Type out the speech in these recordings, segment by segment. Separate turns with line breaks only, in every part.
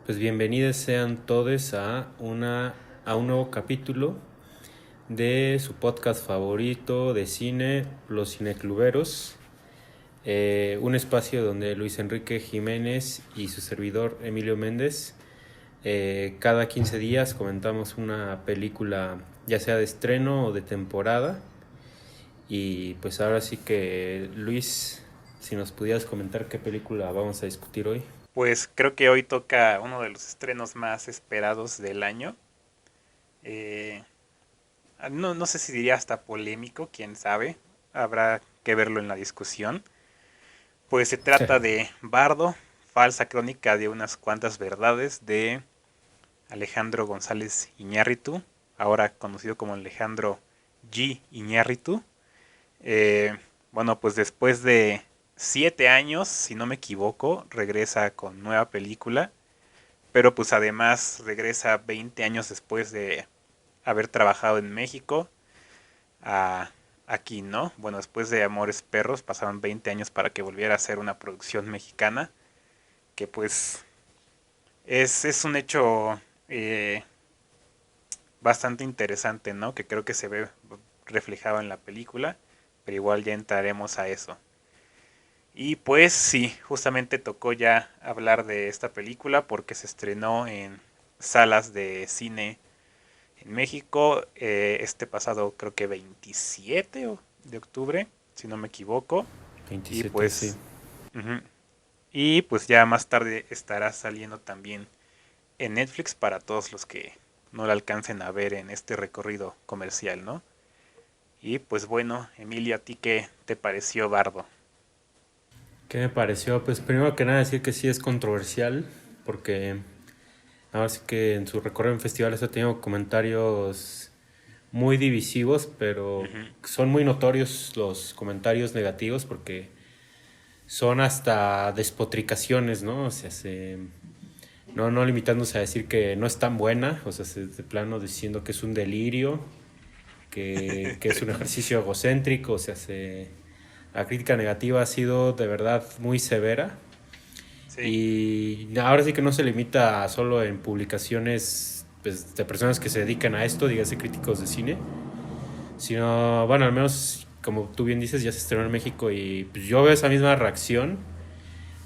Pues bienvenidos sean todos a un nuevo capítulo de su podcast favorito de cine, Los Cinecluberos. Un espacio donde Luis Enrique Jiménez y su servidor Emilio Méndez cada 15 días comentamos una película, ya sea de estreno o de temporada. Y pues ahora sí que, Luis, si nos pudieras comentar qué película vamos a discutir hoy.
Pues creo que hoy toca uno de los estrenos más esperados del año. Eh, no sé si diría hasta polémico, quién sabe. Habrá que verlo en la discusión. Pues se trata de Bardo, falsa crónica de unas cuantas verdades de Alejandro González Iñárritu, ahora conocido como Alejandro G. Iñárritu. Bueno, pues después de 7 años, si no me equivoco, regresa con nueva película. Pero pues además regresa 20 años después de haber trabajado en México a aquí, ¿no? Bueno, después de Amores Perros pasaron 20 años para que volviera a ser una producción mexicana, que pues es un hecho bastante interesante, ¿no? Que creo que se ve reflejado en la película, pero igual ya entraremos a eso. Y pues sí, justamente tocó ya hablar de esta película porque se estrenó en salas de cine en México este pasado creo que 27 de octubre, si no me equivoco. Y
27, sí.
pues, ujú, y pues ya más tarde estará saliendo también en Netflix para todos los que no la alcancen a ver en este recorrido comercial, ¿no? Y pues bueno, Emilia, ¿a ti qué te pareció Bardo?
¿Qué me pareció? Pues primero que nada decir que sí es controversial, porque ahora sí que en su recorrido en festivales ha tenido comentarios muy divisivos, pero
Ujú.
son muy notorios los comentarios negativos porque son hasta despotricaciones, ¿no? O sea, no limitándose a decir que no es tan buena, o sea, de plano diciendo que es un delirio, que es un ejercicio egocéntrico, o sea, la crítica negativa ha sido de verdad muy severa.
Sí,
Y ahora sí que no se limita a solo en publicaciones pues, de personas que se dedican a esto, dígase críticos de cine, sino, bueno, al menos como tú bien dices, ya se estrenó en México y pues, yo veo esa misma reacción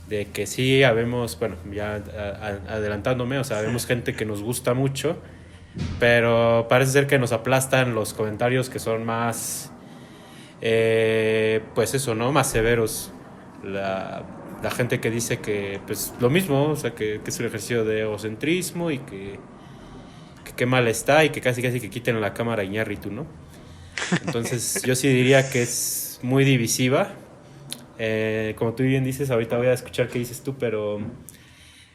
de que sí habemos, bueno, ya adelantándome, o sea, vemos gente que nos gusta mucho, pero parece ser que nos aplastan los comentarios que son más, pues eso, ¿no? Más severos. La gente que dice que, pues lo mismo, o sea, que es un ejercicio de egocentrismo y que qué mal está y que casi casi que quiten la cámara a Iñárritu, ¿no? Entonces yo sí diría que es muy divisiva. Como tú bien dices, ahorita voy a escuchar qué dices tú, pero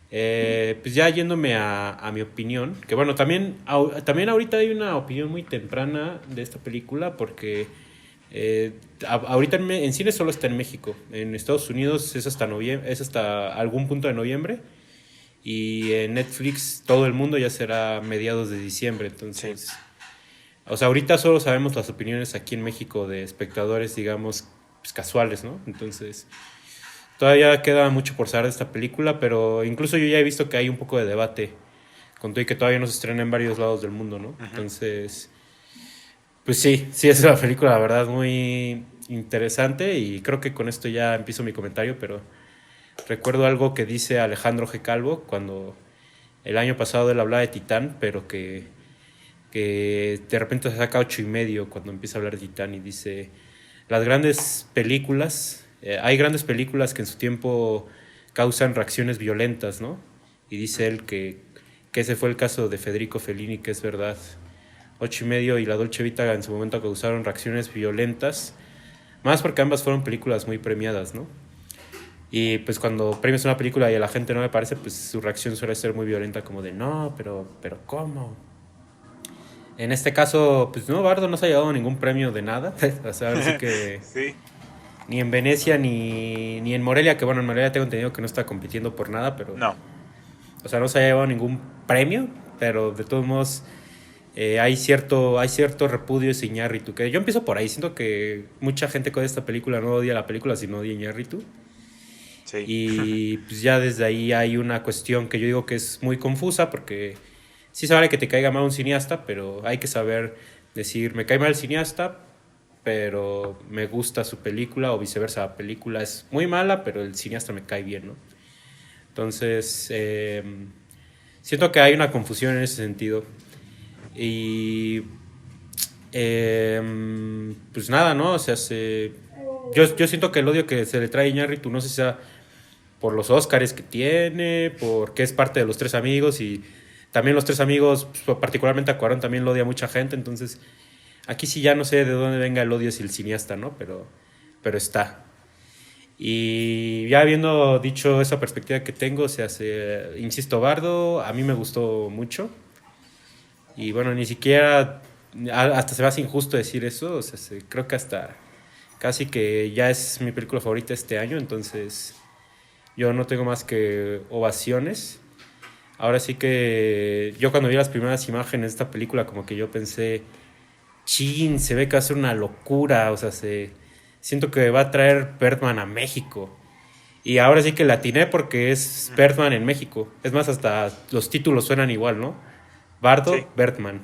pues ya yéndome a mi opinión, que bueno, también ahorita hay una opinión muy temprana de esta película porque ahorita en cine solo está en México. En Estados Unidos es hasta noviembre, es hasta algún punto de noviembre. Y en Netflix todo el mundo ya será mediados de diciembre.
sí.
Entonces, o sea, ahorita solo sabemos las opiniones aquí en México de espectadores, digamos, pues, casuales, ¿no? Entonces, todavía queda mucho por saber de esta película, pero incluso yo ya he visto que hay un poco de debate con todo y que todavía no se estrena en varios lados del mundo, ¿no?
Ujú.
Entonces, pues sí, sí es una película, la verdad, muy interesante y creo que con esto ya empiezo mi comentario, pero recuerdo algo que dice Alejandro G. Calvo cuando el año pasado él hablaba de Titán, pero que de repente se saca 8 y medio cuando empieza a hablar de Titán y dice, las grandes películas, hay grandes películas que en su tiempo causan reacciones violentas, ¿no? Y dice él que ese fue el caso de Federico Fellini, que es verdad. 8 y medio y La Dolce Vita en su momento causaron reacciones violentas, más porque ambas fueron películas muy premiadas, ¿no? Y pues cuando premias una película y a la gente no le parece, pues su reacción suele ser muy violenta, como de no, pero ¿cómo? En este caso, pues no, Bardo no se ha llevado ningún premio de nada. O sea, ahora sí que
Sí,
ni en Venecia ni en Morelia, que bueno, en Morelia tengo entendido que no está compitiendo por nada, pero,
no.
o sea, no se ha llevado ningún premio, pero de todos modos hay cierto repudio de Iñárritu, que yo empiezo por ahí, siento que mucha gente con esta película no odia la película, sino odia a Iñárritu.
Sí.
Y pues ya desde ahí hay una cuestión que yo digo que es muy confusa porque sí se vale que te caiga mal un cineasta, pero hay que saber decir, me cae mal el cineasta, pero me gusta su película o viceversa, la película es muy mala, pero el cineasta me cae bien, ¿no? Entonces, siento que hay una confusión en ese sentido. Y pues nada, ¿no? O sea, yo siento que el odio que se le trae a Iñárritu, no sé si sea por los Óscares que tiene, porque es parte de los tres amigos y también los tres amigos, pues, particularmente a Cuarón, también lo odia mucha gente, entonces aquí sí ya no sé de dónde venga el odio si el cineasta, ¿no? Pero está. Y ya habiendo dicho esa perspectiva que tengo, o sea, insisto, Bardo, a mí me gustó mucho. Y bueno, ni siquiera, hasta se me hace injusto decir eso, o sea, creo que hasta casi que ya es mi película favorita este año, entonces yo no tengo más que ovaciones. Ahora sí que yo cuando vi las primeras imágenes de esta película como que yo pensé, chin, se ve que va a ser una locura, o sea, siento que va a traer Birdman a México. Y ahora sí que la atiné porque es Birdman en México. Es más, hasta los títulos suenan igual, ¿no?
Sí.
Bardo, Birdman,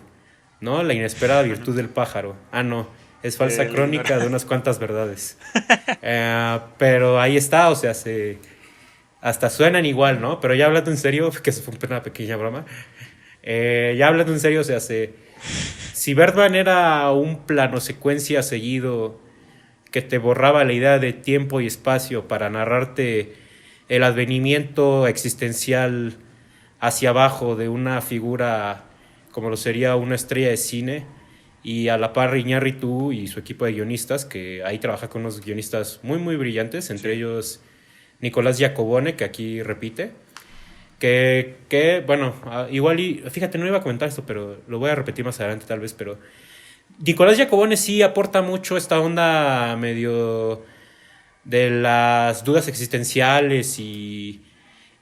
¿no? La inesperada virtud del pájaro. Ah, no, es falsa
El ignora.
crónica de unas cuantas verdades. Pero ahí está, o sea, hasta suenan igual, ¿no? Pero ya hablando en serio, que eso fue una pequeña broma, ya hablando en serio, o sea, si Birdman era un plano secuencia seguido que te borraba la idea de tiempo y espacio para narrarte el advenimiento existencial hacia abajo de una figura como lo sería una estrella de cine, y a la par Iñárritu y su equipo de guionistas, que ahí trabaja con unos guionistas muy muy brillantes, entre
Sí.
ellos Nicolás Giacobone, que aquí repite, bueno, igual y, fíjate, no iba a comentar esto, pero lo voy a repetir más adelante tal vez, pero Nicolás Giacobone sí aporta mucho esta onda medio de las dudas existenciales y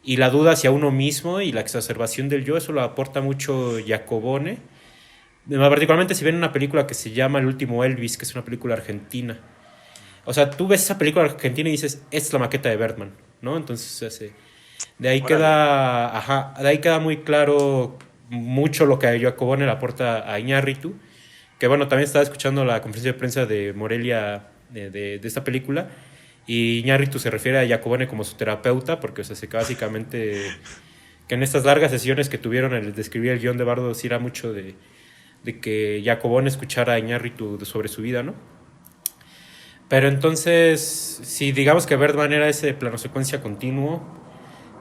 la duda hacia uno mismo y la exacerbación del yo, eso lo aporta mucho Giacobone. Particularmente si ven una película que se llama El último Elvis, que es una película argentina. O sea, tú ves esa película argentina y dices, es la maqueta de Bergman, ¿no? Entonces, de ahí
Órale.
queda, ajá, de ahí queda muy claro mucho lo que a Giacobone le aporta a Iñárritu, que bueno, también estaba escuchando la conferencia de prensa de Morelia de esta película, y Iñárritu se refiere a Giacobone como su terapeuta, porque o sea, básicamente que en estas largas sesiones que tuvieron el de escribir el guión de Bardo, sí era mucho de que Giacobone escuchara a Iñárritu sobre su vida, ¿no? Pero entonces, si digamos que Birdman era ese plano secuencia continuo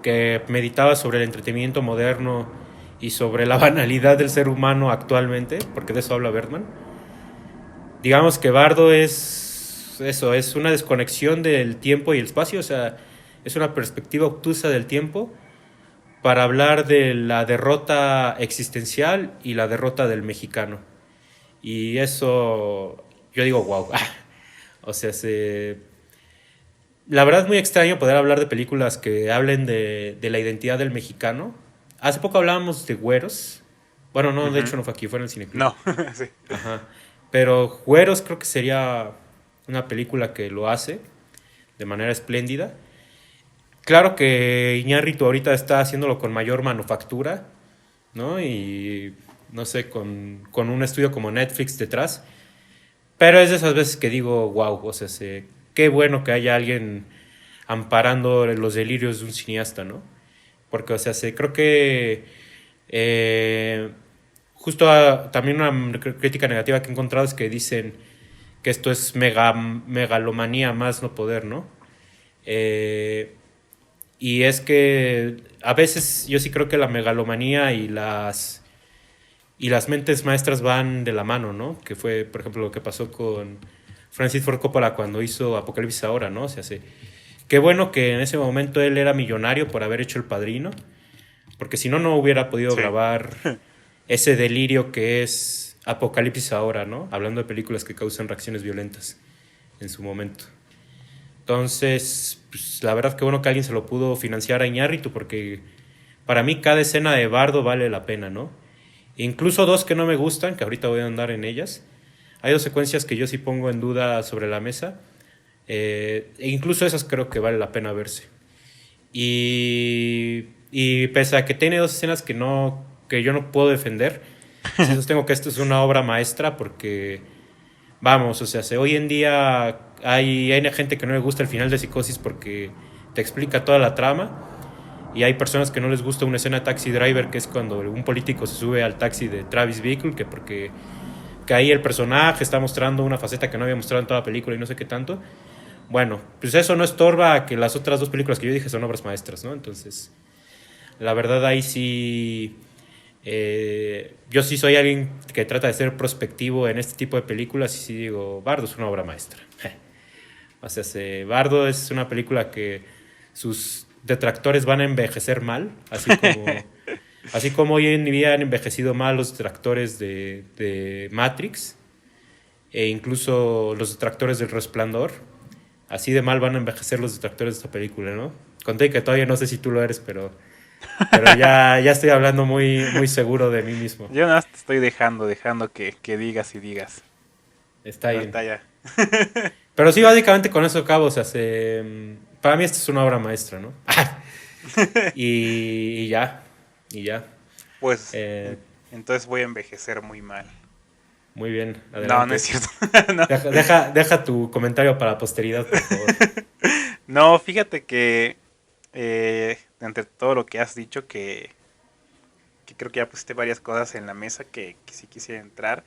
que meditaba sobre el entretenimiento moderno y sobre la banalidad del ser humano actualmente, porque de eso habla Birdman, digamos que Bardo es eso, es una desconexión del tiempo y el espacio, o sea, es una perspectiva obtusa del tiempo para hablar de la derrota existencial y la derrota del mexicano. Y eso, yo digo, wow. O sea, la verdad es muy extraño poder hablar de películas que hablen de la identidad del mexicano. Hace poco hablábamos de Güeros. Bueno, no, de
Ujú.
hecho no fue aquí, fue en el Cineclub.
No, sí.
Ajá. Pero Güeros creo que sería una película que lo hace de manera espléndida. Claro que Iñárritu ahorita está haciéndolo con mayor manufactura, ¿no? Y no sé, con un estudio como Netflix detrás. Pero es de esas veces que digo, wow, o sea, qué bueno que haya alguien amparando los delirios de un cineasta, ¿no? Porque, o sea, creo que eh, justo también una crítica negativa que he encontrado es que dicen que esto es megalomanía más no poder, ¿no? Eh, y es que a veces yo sí creo que la megalomanía y las mentes maestras van de la mano, ¿no? Que fue, por ejemplo, lo que pasó con Francis Ford Coppola cuando hizo Apocalipsis Ahora, ¿no? O sea, qué bueno que en ese momento él era millonario por haber hecho El Padrino, porque si no, no hubiera podido
Sí.
grabar ese delirio que es Apocalipsis Ahora, ¿no? Hablando de películas que causan reacciones violentas en su momento. Entonces, pues, la verdad que bueno que alguien se lo pudo financiar a Iñárritu, porque para mí cada escena de Bardo vale la pena, ¿no? Incluso dos que no me gustan, que ahorita voy a andar en ellas. Hay dos secuencias que yo sí pongo en duda sobre la mesa. E incluso esas creo que vale la pena verse. Y pese a que tiene dos escenas que yo no puedo defender, sí sostengo que esto es una obra maestra porque, vamos, o sea, hoy en día hay gente que no le gusta el final de Psicosis porque te explica toda la trama. Y hay personas que no les gusta una escena de Taxi Driver, que es cuando un político se sube al taxi de Travis Bickle, que porque que ahí el personaje está mostrando una faceta que no había mostrado en toda la película y no sé qué tanto. Bueno, pues eso no estorba a que las otras dos películas que yo dije son obras maestras, ¿no? Entonces, la verdad ahí sí, yo sí soy alguien que trata de ser prospectivo en este tipo de películas y sí digo, Bardo es una obra maestra. O sea, Bardo es una película que sus detractores van a envejecer mal, así como hoy en día han envejecido mal los detractores de Matrix e incluso los detractores del Resplandor. Así de mal van a envejecer los detractores de esta película, ¿no? Conté que todavía no sé si tú lo eres, pero ya estoy hablando muy seguro de mí mismo.
Yo nada más te estoy dejando que digas y digas.
Está
Pero
bien.
está ya.
Pero sí, básicamente con eso acabo. O sea, para mí esto es una obra maestra, ¿no? y ya, y ya.
Pues
Eh,
entonces voy a envejecer muy mal.
muy bien,
No, no es
adelante.
cierto. No.
Deja tu comentario para la posteridad, por favor.
No, fíjate que entre todo lo que has dicho, que creo que ya pusiste varias cosas en la mesa que sí quisiera entrar,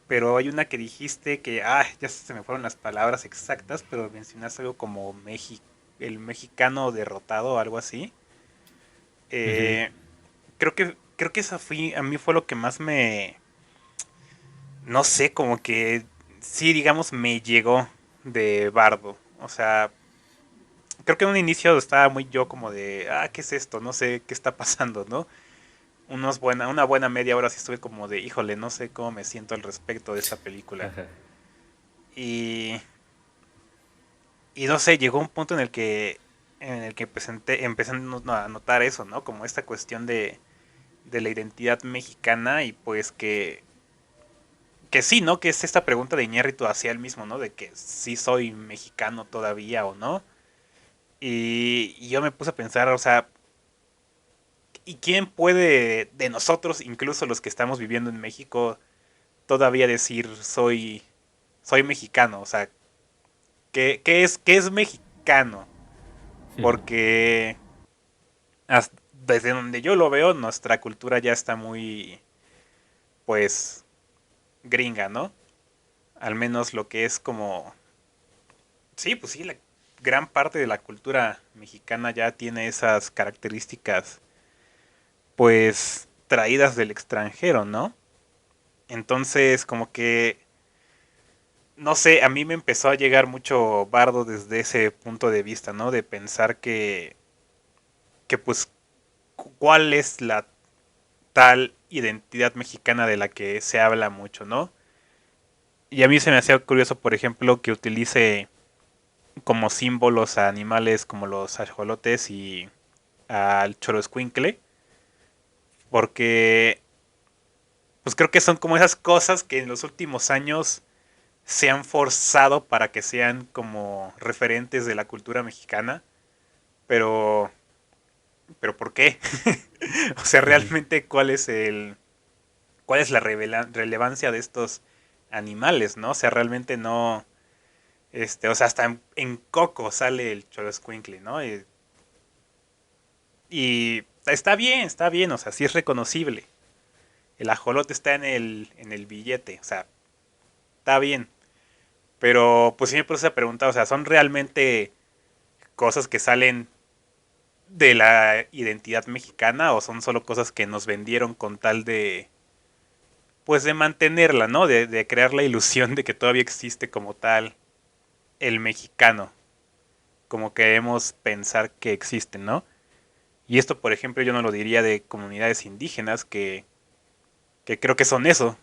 pero hay una que dijiste que, ya se me fueron las palabras exactas, pero mencionaste algo como el mexicano derrotado o algo así.
Ujú.
Eh, creo que a mí fue lo que más no sé, como que sí, digamos, me llegó de Bardo. O sea, creo que en un inicio estaba muy yo como de, ¿qué es esto? No sé qué está pasando, ¿no? Una buena media hora sí estuve como de, híjole, no sé cómo me siento al respecto de esta película.
Ajá.
Y, y no sé, llegó un punto en el que empecé a notar eso, ¿no? Como esta cuestión de la identidad mexicana y pues que sí, ¿no? Que es esta pregunta de Iñárritu hacia él mismo, ¿no? De que si soy mexicano todavía o no. Y yo me puse a pensar, o sea, ¿y quién puede de nosotros, incluso los que estamos viviendo en México, todavía decir soy mexicano? O sea, qué es mexicano? Porque desde donde yo lo veo, nuestra cultura ya está muy, pues, gringa, ¿no? Al menos lo que es como... Sí, pues sí, la gran parte de la cultura mexicana ya tiene esas características, pues, traídas del extranjero, ¿no? Entonces, como que, no sé, a mí me empezó a llegar mucho Bardo desde ese punto de vista, ¿no? De pensar que pues, ¿cuál es la tal identidad mexicana de la que se habla mucho, ¿no? Y a mí se me hacía curioso, por ejemplo, que utilice como símbolos a animales como los ajolotes y al choroescuincle, porque pues creo que son como esas cosas que en los últimos años se han forzado para que sean como referentes de la cultura mexicana, pero ¿por qué? O sea,
Ujú.
realmente cuál es la relevancia de estos animales, ¿no? O sea, realmente no, o sea, hasta en Coco sale el Xoloitzcuintle, ¿no? Y está bien, o sea, sí es reconocible. El ajolote está en el billete, o sea, está bien. Pero pues sí me puse a preguntar, o sea, ¿son realmente cosas que salen de la identidad mexicana o son solo cosas que nos vendieron con tal de, pues de mantenerla, ¿no? De crear la ilusión de que todavía existe como tal el mexicano, como queremos pensar que existe, ¿no? Y esto, por ejemplo, yo no lo diría de comunidades indígenas que creo que son eso.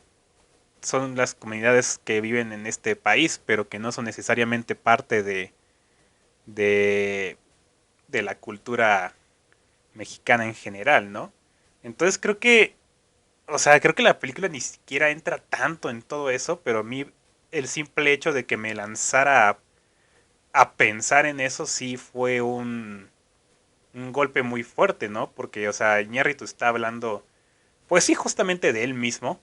Son las comunidades que viven en este país, pero que no son necesariamente parte de, de la cultura mexicana en general, ¿no? Entonces creo que, o sea, creo que la película ni siquiera entra tanto en todo eso, pero a mí el simple hecho de que me lanzara a pensar en eso sí fue un golpe muy fuerte, ¿no? Porque, o sea, Iñárritu está hablando, pues sí, justamente de él mismo,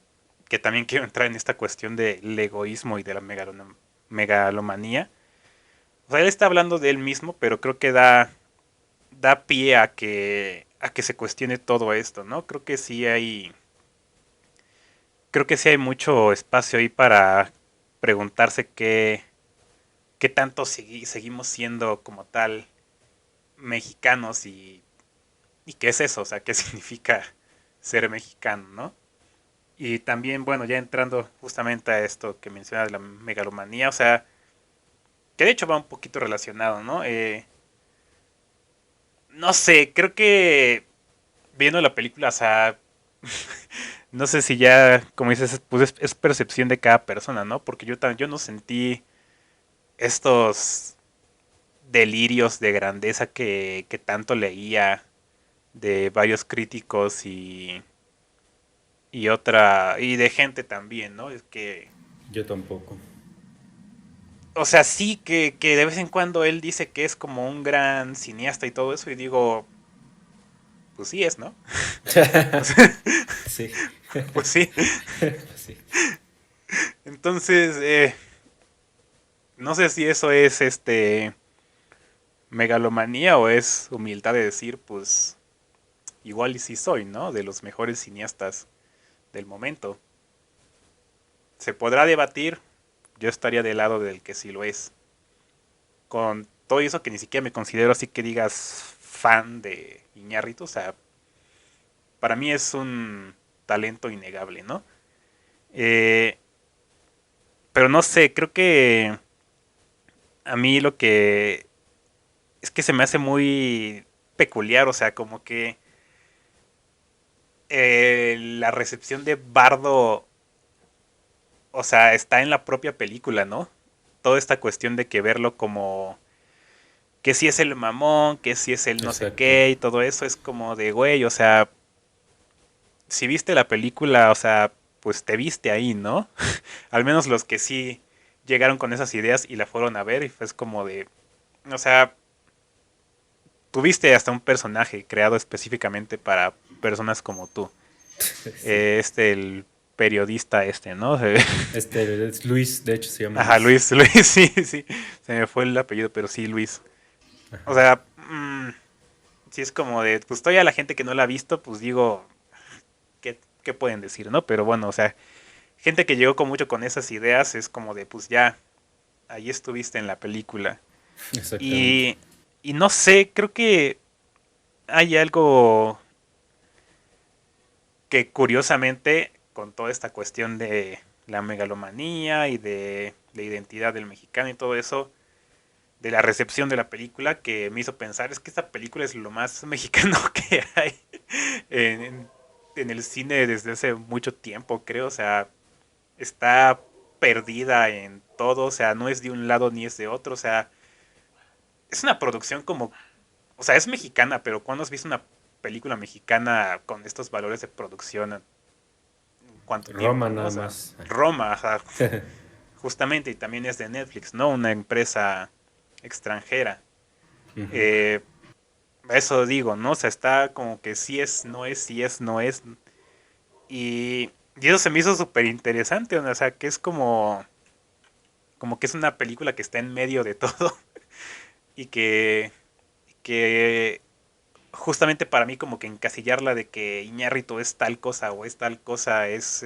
que también quiero entrar en esta cuestión del egoísmo y de la megalomanía. O sea, él está hablando de él mismo, pero creo que da pie a que se cuestione todo esto, ¿no? Creo que sí hay mucho espacio ahí para preguntarse qué tanto seguimos siendo como tal mexicanos y qué es eso, o sea, qué significa ser mexicano, ¿no? Y también, bueno, ya entrando justamente a esto que mencionas de la megalomanía, o sea, que de hecho va un poquito relacionado, ¿no? No sé, creo que viendo la película, o sea, no sé si ya, como dices, pues es percepción de cada persona, ¿no? Porque yo no sentí estos delirios de grandeza que tanto leía de varios críticos y de gente también, ¿no? Es que,
Yo tampoco.
o sea, sí que de vez en cuando él dice que es como un gran cineasta y todo eso, y digo, pues sí es, ¿no? O sea,
Sí.
pues sí.
Sí.
Entonces, no sé si eso es megalomanía o es humildad de decir, pues igual y sí soy, ¿no? De los mejores cineastas del momento. Se podrá debatir, yo estaría del lado del que sí lo es. Con todo eso que ni siquiera me considero así que digas fan de Iñárritu, o sea, para mí es un talento innegable, ¿no? Eh, pero no sé, creo que a mí lo que es que se me hace muy peculiar, o sea, como que la recepción de Bardo, o sea, está en la propia película, ¿no? Toda esta cuestión de que verlo como que si es el mamón, que si es el no sé
Exacto.
qué y todo eso es como de, güey, o sea, si viste la película, o sea, pues te viste ahí, ¿no? Al menos los que sí llegaron con esas ideas y la fueron a ver y fue como de, o sea, tuviste hasta un personaje creado específicamente para personas como tú.
Sí.
El periodista ¿no?
Este es Luis, de hecho se llama
Ajá,
Luis.
Luis, sí, sí. Se me fue el apellido, pero sí, Luis. O sea, sí es como de, pues todavía la gente que no la ha visto, pues digo, ¿qué pueden decir, no? Pero bueno, o sea, gente que llegó con mucho con esas ideas es como de, pues ya, ahí estuviste en la película.
Exactamente.
Y, y no sé, creo que hay algo que curiosamente, con toda esta cuestión de la megalomanía y de la identidad del mexicano y todo eso, de la recepción de la película, que me hizo pensar, es que esta película es lo más mexicano que hay en, en el cine desde hace mucho tiempo, creo. O sea, está perdida en todo, o sea, no es de un lado ni es de otro, o sea, es una producción como, o sea, es mexicana, pero ¿cuándo has visto una película mexicana con estos valores de producción en cuánto
Roma
tiempo, ¿no?
nada
O sea,
más.
Roma, o sea, justamente, y también es de Netflix, ¿no? Una empresa extranjera.
Ujú.
Eh, Eso digo, ¿no? O sea, está como que sí es, no es, sí es, no es. Y eso se me hizo súper interesante, ¿no? O sea, que es como que es una película que está en medio de todo y que justamente para mí como que encasillarla de que Iñárritu es tal cosa o es tal cosa es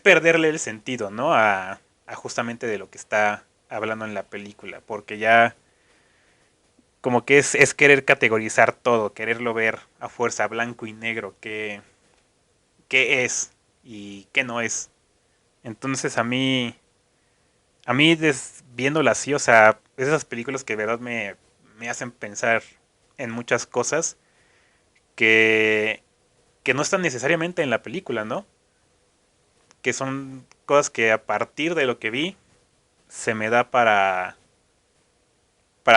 perderle el sentido, ¿no? A justamente de lo que está hablando en la película, porque ya como que es querer categorizar todo, quererlo ver a fuerza blanco y negro, qué es y qué no es. Entonces viéndola así, o sea, esas películas que de verdad me hacen pensar en muchas cosas que, que no están necesariamente en la película, ¿no? Que son cosas que a partir de lo que vi se me da para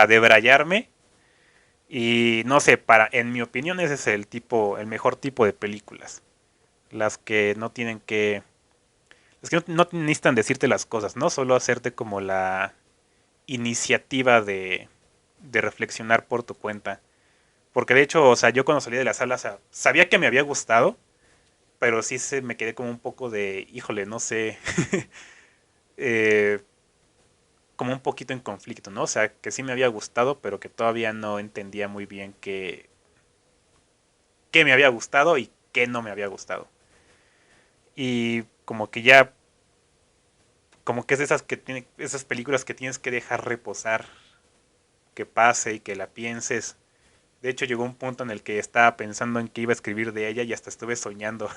debrayarme y no sé, en mi opinión ese es el mejor tipo de películas. Las que no tienen que Es que no necesitan decirte las cosas, ¿no? Solo hacerte como la iniciativa de reflexionar por tu cuenta. Porque de hecho, o sea, yo cuando salí de la sala, o sea, sabía que me había gustado, pero sí se me quedé como un poco de, híjole, no sé, eh, como un poquito en conflicto, ¿no? O sea, que sí me había gustado, pero que todavía no entendía muy bien qué me había gustado y qué no me había gustado. Y como que ya, como que es de esas películas que tienes que dejar reposar, que pase y que la pienses. De hecho, llegó un punto en el que estaba pensando en qué iba a escribir de ella y hasta estuve soñando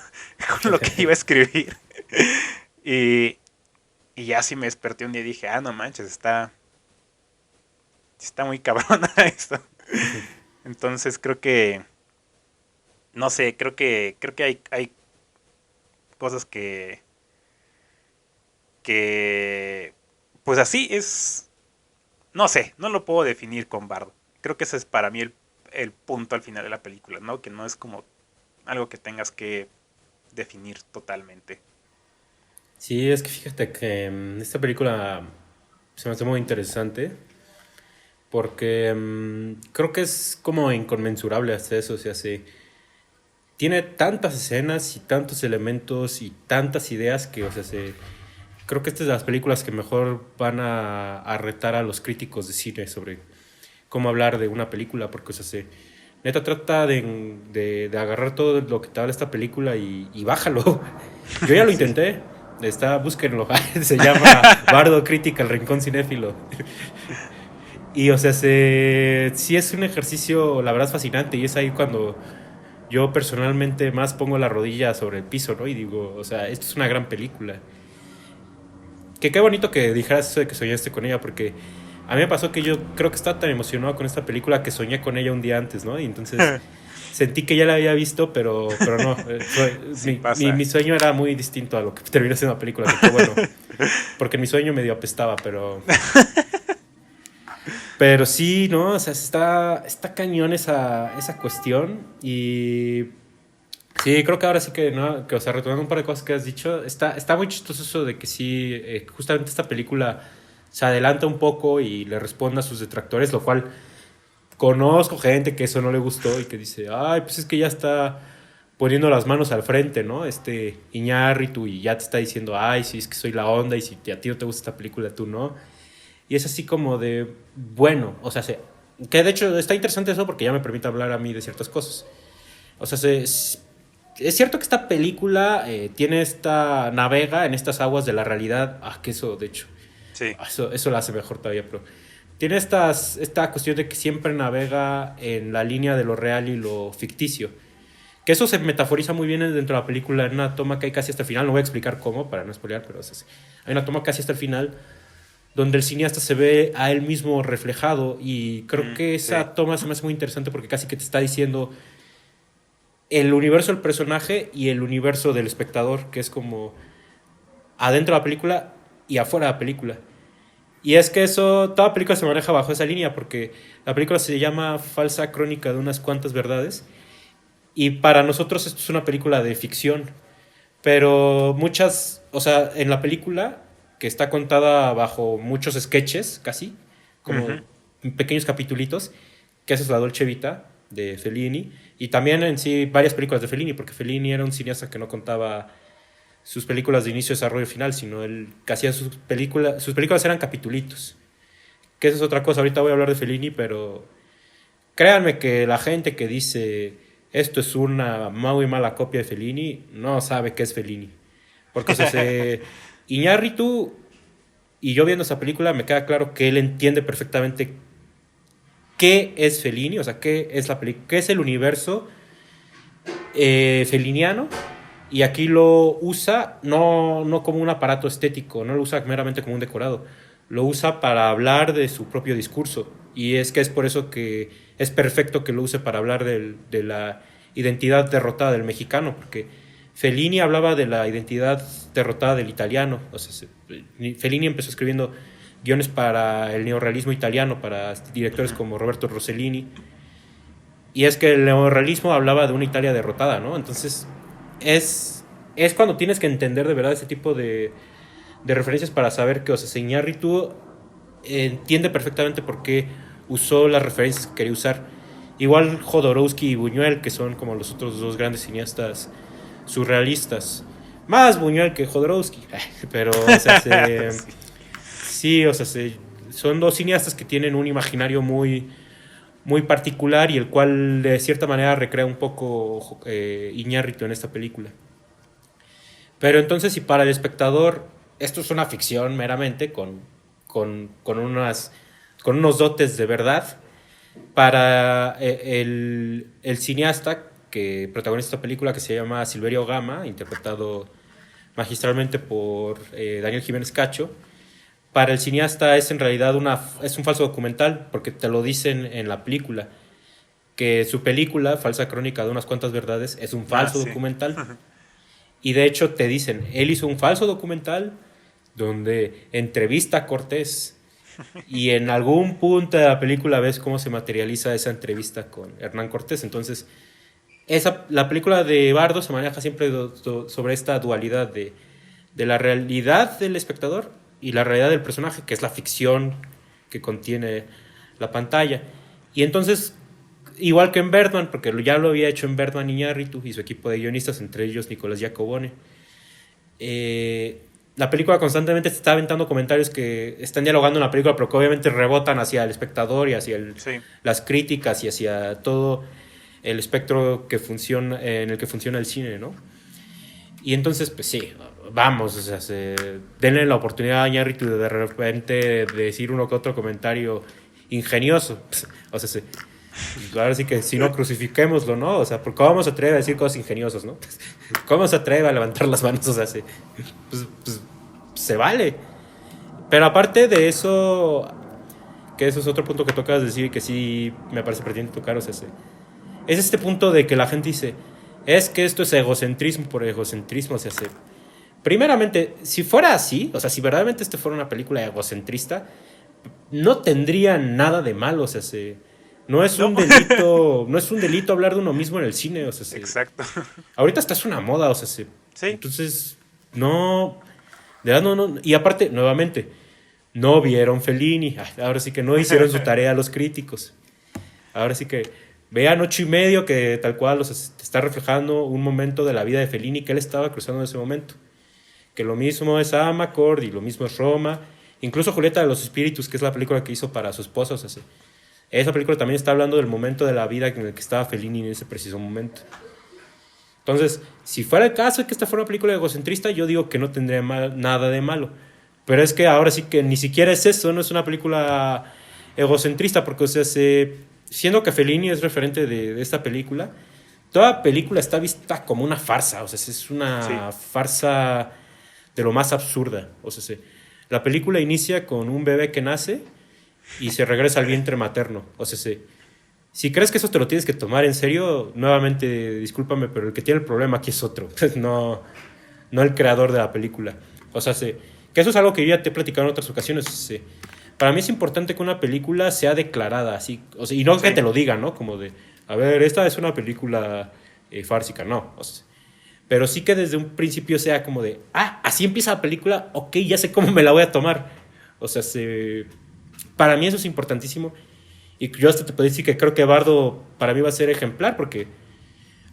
con lo que iba a escribir. Y, y ya sí me desperté un día y dije, ah, no manches, está muy cabrona esto. Entonces creo que, no sé, creo que hay cosas que, pues así es, no sé, no lo puedo definir con Bardo. Creo que ese es para mí el punto al final de la película, ¿no? Que no es como algo que tengas que definir totalmente.
Sí, es que fíjate que esta película se me hace muy interesante porque creo que es como inconmensurable hasta eso, o sea, tiene tantas escenas y tantos elementos y tantas ideas que, o sea, creo que esta es de las películas que mejor van a retar a los críticos de cine sobre cómo hablar de una película, porque, o sea, neta trata de agarrar todo lo que te habla esta película y bájalo. Yo ya lo
Sí.
intenté, búsquenlo, se llama Bardo Crítica, el Rincón Cinéfilo. Y, o sea, sí es un ejercicio, la verdad, fascinante, y es ahí cuando yo personalmente más pongo la rodilla sobre el piso, ¿no? Y digo, o sea, esto es una gran película. Que qué bonito que dijeras eso de que soñaste con ella, porque a mí me pasó que yo creo que estaba tan emocionado con esta película que soñé con ella un día antes, ¿no? Y entonces sentí que ya la había visto, pero no.
Sí
Mi
pasa.
sueño era muy distinto a lo que terminó siendo la película, que qué bueno. Porque mi sueño medio apestaba, pero sí, ¿no? O sea, está cañón esa cuestión. Y sí, creo que ahora sí que, ¿no? Que, o sea, retomando un par de cosas que has dicho, está muy chistoso eso de que sí, justamente esta película se adelanta un poco y le responde a sus detractores, lo cual conozco gente que eso no le gustó y que dice, ay, pues es que ya está poniendo las manos al frente, ¿no? Iñárritu y ya te está diciendo, ay, sí, es que soy la onda y si a ti no te gusta esta película, tú no. Y es así como de, bueno, o sea, que de hecho está interesante eso porque ya me permite hablar a mí de ciertas cosas. O sea, es cierto que esta película navega en estas aguas de la realidad. Ah, que eso, de hecho,
Sí.
eso la hace mejor todavía, pero tiene esta cuestión de que siempre navega en la línea de lo real y lo ficticio. Que eso se metaforiza muy bien dentro de la película, en una toma que hay casi hasta el final. No voy a explicar cómo para no spoilear, pero hay una toma casi hasta el final donde el cineasta se ve a él mismo reflejado y creo que
Sí.
esa toma se me hace muy interesante porque casi que te está diciendo el universo del personaje y el universo del espectador, que es como adentro de la película y afuera de la película. Y es que toda película se maneja bajo esa línea, porque la película se llama Falsa Crónica de unas cuantas verdades, y para nosotros esto es una película de ficción, pero o sea, en la película, que está contada bajo muchos sketches, casi, como
Ujú.
pequeños capitulitos, que esa es la Dolce Vita de Fellini, y también en sí varias películas de Fellini, porque Fellini era un cineasta que no contaba sus películas de inicio, desarrollo y final, sino él que hacía sus películas eran capitulitos, que esa es otra cosa. Ahorita voy a hablar de Fellini, pero créanme que la gente que dice esto es una muy mala copia de Fellini no sabe qué es Fellini, porque o sea, Iñárritu y yo viendo esa película me queda claro que él entiende perfectamente qué es Fellini, o sea, qué es la película, qué es el universo feliniano, y aquí lo usa no como un aparato estético, no lo usa meramente como un decorado, lo usa para hablar de su propio discurso. Y es que es por eso que es perfecto que lo use para hablar de la identidad derrotada del mexicano, porque Fellini hablaba de la identidad derrotada del italiano. O sea, Fellini empezó escribiendo guiones para el neorrealismo italiano, para directores
Ujú.
como Roberto Rossellini, y es que el neorrealismo hablaba de una Italia derrotada, ¿no? Entonces, es cuando tienes que entender de verdad ese tipo de referencias para saber que, o sea, Iñárritu entiende perfectamente por qué usó las referencias que quería usar. Igual Jodorowsky y Buñuel, que son como los otros dos grandes cineastas surrealistas. Más Buñuel que Jodorowsky, pero, o sea,
Sí.
sí, o sea, son dos cineastas que tienen un imaginario muy particular y el cual de cierta manera recrea un poco Iñárritu en esta película. Pero entonces, si para el espectador esto es una ficción meramente con unos dotes de verdad, para el cineasta que protagoniza esta película, que se llama Silverio Gama, interpretado magistralmente por Daniel Jiménez Cacho, para el cineasta es en realidad es un falso documental, porque te lo dicen en la película, que su película, Falsa Crónica de unas cuantas verdades, es un
Ah,
falso
sí.
documental. Y de hecho te dicen, él hizo un falso documental donde entrevista a Cortés y en algún punto de la película ves cómo se materializa esa entrevista con Hernán Cortés. Entonces, la película de Bardo se maneja siempre sobre esta dualidad de la realidad del espectador y la realidad del personaje, que es la ficción que contiene la pantalla. Y entonces, igual que en Birdman, porque ya lo había hecho en Birdman Iñárritu y su equipo de guionistas, entre ellos Nicolás Giacobone, la película constantemente te está aventando comentarios que están dialogando en la película, pero que obviamente rebotan hacia el espectador y hacia
Sí.
las críticas y hacia todo el espectro que funciona, en el que funciona el cine, ¿no? Y entonces, pues sí, vamos, o sea, denle la oportunidad a Iñárritu de repente decir uno que otro comentario ingenioso. O sea, ahora sí que si no, crucifiquémoslo, ¿no? O sea, ¿cómo se atreve a decir cosas ingeniosas, no? ¿Cómo se atreve a levantar las manos? O sea, pues se vale. Pero aparte de eso, que eso es otro punto que tocas decir y que sí me parece pertinente tocar, o sea, es este punto de que la gente dice, es que esto es egocentrismo por egocentrismo, o sea, primeramente, si fuera así, o sea, si verdaderamente esto fuera una película egocentrista, no tendría nada de malo, o sea, no es
No.
un delito, no es un delito hablar de uno mismo en el cine, o sea,
Exacto.
ahorita está es una moda, o sea,
Sí.
entonces no, de verdad no, y aparte, nuevamente, no vieron Fellini, ahora sí que no hicieron su tarea los críticos, ahora sí que vean 8 y medio, que tal cual está reflejando un momento de la vida de Fellini que él estaba cruzando en ese momento, que lo mismo es Amarcord y lo mismo es Roma, incluso Julieta de los Espíritus, que es la película que hizo para su esposa, o sea, esa película también está hablando del momento de la vida en el que estaba Fellini en ese preciso momento. Entonces, si fuera el caso de que esta fuera una película egocentrista, yo digo que no tendría nada de malo. Pero es que ahora sí que ni siquiera es eso, no es una película egocentrista, porque, o sea, siendo que Fellini es referente de esta película, toda película está vista como una farsa, o sea, es
Sí.
una farsa de lo más absurda. O sea, la película inicia con un bebé que nace y se regresa al vientre materno. O sea, si crees que eso te lo tienes que tomar en serio, nuevamente, discúlpame, pero el que tiene el problema aquí es otro, no el creador de la película. O sea, que eso es algo que yo ya te he platicado en otras ocasiones. Para mí es importante que una película sea declarada así, o sea, y no que
Sí.
te lo digan, ¿no? Como de, a ver, esta es una película fársica, no. O sea, pero sí que desde un principio sea como de, así empieza la película, ok, ya sé cómo me la voy a tomar. O sea, para mí eso es importantísimo. Y yo hasta te puedo decir que creo que Bardo para mí va a ser ejemplar porque,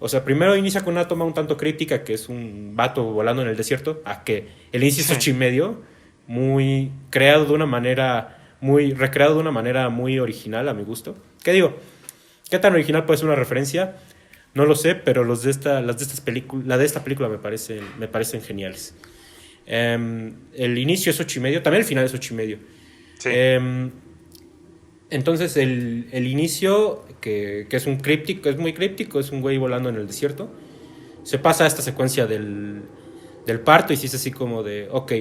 o sea, primero inicia con una toma un tanto crítica, que es un vato volando en el desierto, a que el inicio es
Sí.
8 y medio, recreado de una manera muy original a mi gusto. ¿Qué digo? ¿Qué tan original puede ser una referencia? No lo sé, pero la de esta película me parecen geniales. El inicio es 8 y medio, también el final es 8 y medio.
Sí.
Entonces el inicio, que es un críptico, es muy críptico, es un güey volando en el desierto, se pasa a esta secuencia del parto y sí es así como de, ok,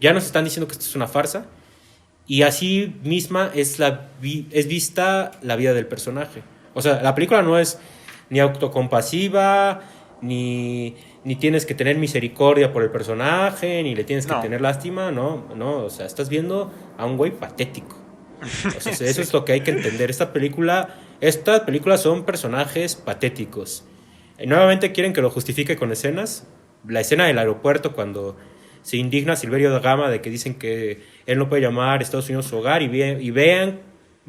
ya nos están diciendo que esto es una farsa y así misma es vista la vida del personaje. O sea, la película no es ni autocompasiva, ni tienes que tener misericordia por el personaje, ni le tienes que
No.
tener lástima, no, o sea, estás viendo a un güey patético. O sea, eso
Sí.
es lo que hay que entender. Estas películas son personajes patéticos. Y nuevamente quieren que lo justifique con escenas. La escena del aeropuerto cuando se indigna Silverio de Gama de que dicen que él no puede llamar a Estados Unidos su hogar y vean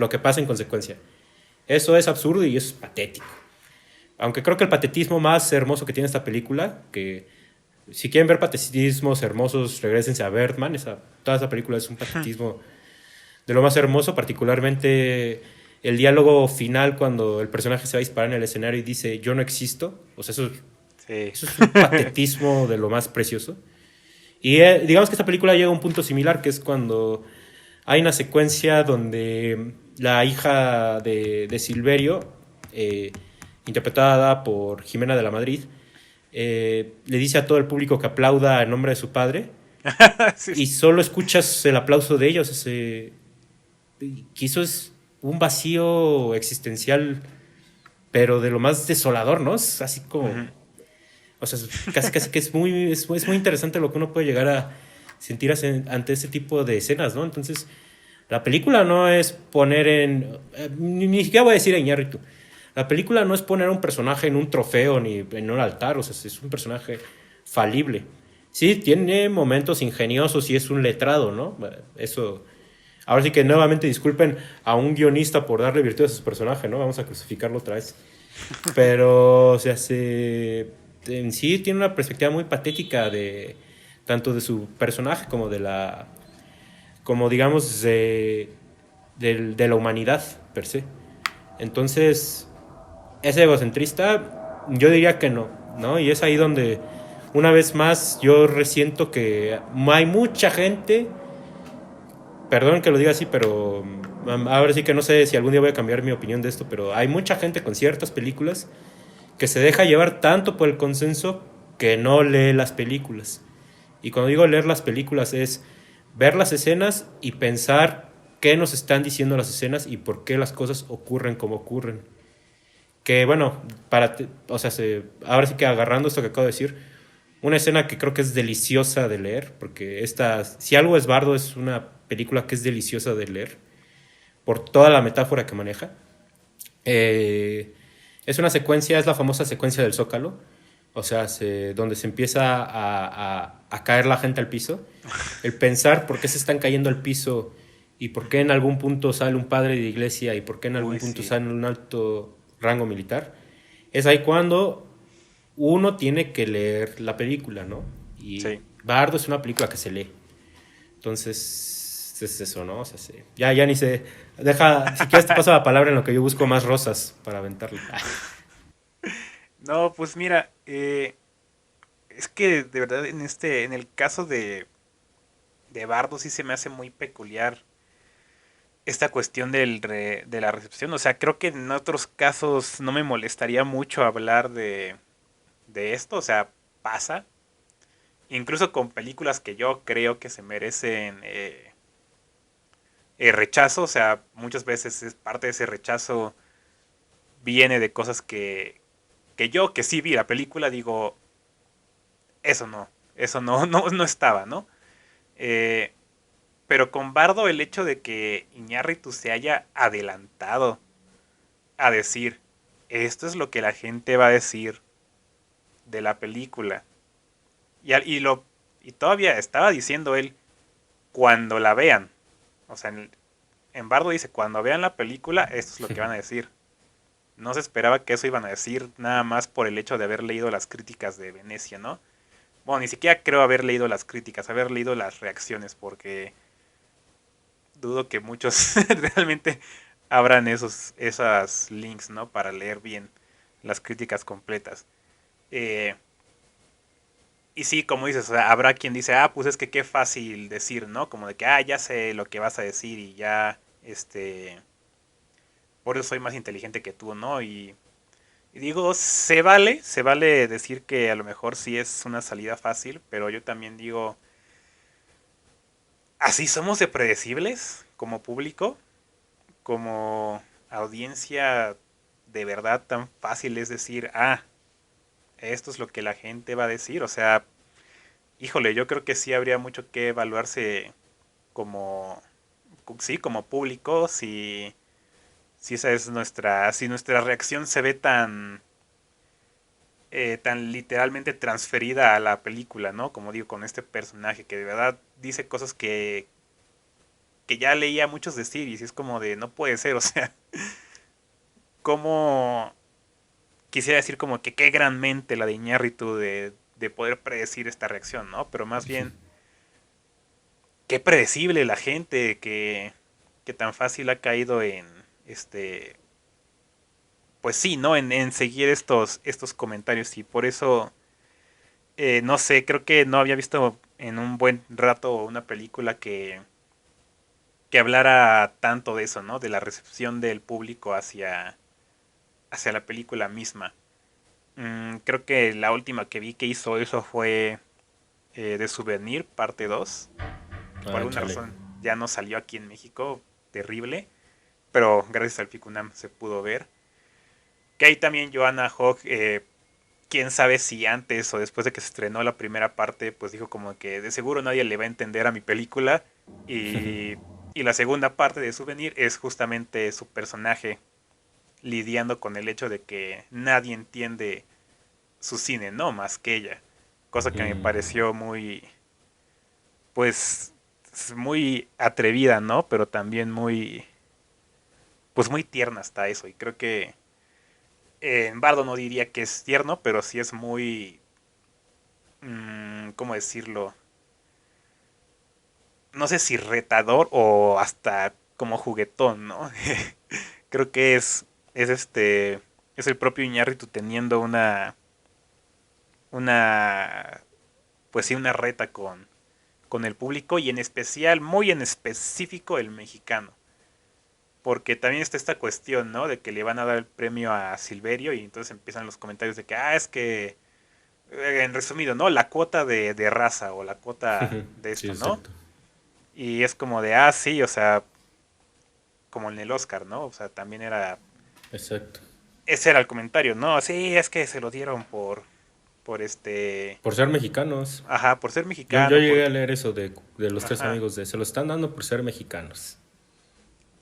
lo que pasa en consecuencia. Eso es absurdo y eso es patético. Aunque creo que el patetismo más hermoso que tiene esta película, que si quieren ver patetismos hermosos, regresense a Birdman. Toda esa película es un patetismo de lo más hermoso, particularmente el diálogo final cuando el personaje se va a disparar en el escenario y dice yo no existo. O sea,
Sí.
eso es un patetismo de lo más precioso. Y digamos que esta película llega a un punto similar, que es cuando hay una secuencia donde la hija de Silverio, eh, interpretada por Jimena de la Madrid, le dice a todo el público que aplauda en nombre de su padre
Sí.
y solo escuchas el aplauso de ellos. Que eso es un vacío existencial, pero de lo más desolador, ¿no? Es así como...
Ujú.
O sea, casi que es muy interesante lo que uno puede llegar a sentir ante ese tipo de escenas, ¿no? Entonces, la película no es poner en... ni siquiera voy a decir a Iñárritu. La película no es poner a un personaje en un trofeo ni en un altar, o sea, es un personaje falible. Sí, tiene momentos ingeniosos y es un letrado, ¿no? Eso... Ahora sí que nuevamente disculpen a un guionista por darle virtudes a su personaje, ¿no? Vamos a crucificarlo otra vez. Pero, o sea, en sí tiene una perspectiva muy patética de tanto de su personaje como de la, como digamos, de la humanidad per se. Entonces, ¿es egocentrista? Yo diría que no, ¿no? Y es ahí donde, una vez más, yo resiento que hay mucha gente, perdón que lo diga así, pero ahora sí que no sé si algún día voy a cambiar mi opinión de esto, pero hay mucha gente con ciertas películas que se deja llevar tanto por el consenso que no lee las películas. Y cuando digo leer las películas es ver las escenas y pensar qué nos están diciendo las escenas y por qué las cosas ocurren como ocurren. Que bueno, o sea, ahora sí que agarrando esto que acabo de decir, una escena que creo que es deliciosa de leer, porque si algo es Bardo, es una película que es deliciosa de leer, por toda la metáfora que maneja. Es una secuencia, es la famosa secuencia del Zócalo, o sea, donde se empieza a caer la gente al piso. El pensar por qué se están cayendo al piso y por qué en algún punto sale un padre de iglesia y por qué en algún
Uy,
punto
sí.
sale un alto rango militar, es ahí cuando uno tiene que leer la película, ¿no? Y
Sí.
Bardo es una película que se lee. Entonces, es eso, ¿no? O sea, ya ni sé. Si quieres te paso la palabra en lo que yo busco más rosas para aventarle.
No, pues mira, es que de verdad en el caso de Bardo sí se me hace muy peculiar esta cuestión de la recepción. O sea, creo que en otros casos no me molestaría mucho hablar de esto. O sea, pasa. Incluso con películas que yo creo que se merecen rechazo. O sea, muchas veces es parte de ese rechazo viene de cosas que yo que sí vi la película digo, eso no, no estaba, ¿no? Eh, pero con Bardo el hecho de que Iñárritu se haya adelantado a decir, esto es lo que la gente va a decir de la película. Y todavía estaba diciendo él, cuando la vean. O sea, en Bardo dice, cuando vean la película, esto es lo que van a decir. No se esperaba que eso iban a decir nada más por el hecho de haber leído las críticas de Venecia, ¿no? Bueno, ni siquiera creo haber leído las críticas, haber leído las reacciones, porque dudo que muchos realmente abran esas links, ¿no? Para leer bien las críticas completas. Eh, y sí, como dices, o sea, habrá quien dice, pues es que qué fácil decir, ¿no? Como de que, ya sé lo que vas a decir y ya, por eso soy más inteligente que tú, ¿no? Y digo, se vale decir que a lo mejor sí es una salida fácil, pero yo también digo, así somos de predecibles como público, como audiencia de verdad tan fácil es decir, esto es lo que la gente va a decir. O sea, híjole, yo creo que sí habría mucho que evaluarse como, sí, como público, si esa es si nuestra reacción se ve tan literalmente transferida a la película, ¿no? Como digo, con este personaje que de verdad dice cosas que que ya leía muchos de series y es como de, no puede ser, o sea, como quisiera decir como que qué gran mente la de Iñárritu de poder predecir esta reacción, ¿no? Pero más bien, qué predecible la gente que tan fácil ha caído en, este, pues sí, ¿no? En seguir estos comentarios y por eso, no sé, creo que no había visto en un buen rato una película que hablara tanto de eso, ¿no? De la recepción del público hacia la película misma. Creo que la última que vi que hizo eso fue de Souvenir, parte 2 que por
Ah,
alguna
chale.
razón ya no salió aquí en México, terrible, pero gracias al Ficunam se pudo ver. Que ahí también Joanna Hogg, quién sabe si antes o después de que se estrenó la primera parte, pues dijo como que de seguro nadie le va a entender a mi película. Y, y la segunda parte de Souvenir es justamente su personaje lidiando con el hecho de que nadie entiende su cine, no más que ella. Cosa que me
Mm,
pareció muy, pues, muy atrevida, ¿no? Pero también muy, pues muy tierna hasta eso. Y creo que en Bardo no diría que es tierno, pero sí es muy, ¿cómo decirlo? No sé si retador o hasta como juguetón, ¿no? Creo que es el propio Iñárritu teniendo una, pues sí, una reta con el público y en especial, muy en específico el mexicano. Porque también está esta cuestión, ¿no? De que le van a dar el premio a Silverio y entonces empiezan los comentarios de que, es que, en resumido, ¿no? La cuota de raza o la cuota de
sí,
esto, ¿no?
exacto.
Y es como de, sí, o sea, como en el Oscar, ¿no? O sea, también era,
Exacto.
ese era el comentario, ¿no? Sí, es que se lo dieron por
Por ser mexicanos.
ajá, por ser
Yo
mexicano,
llegué
por,
a leer eso de los tres
ajá,
amigos de se lo están dando por ser mexicanos.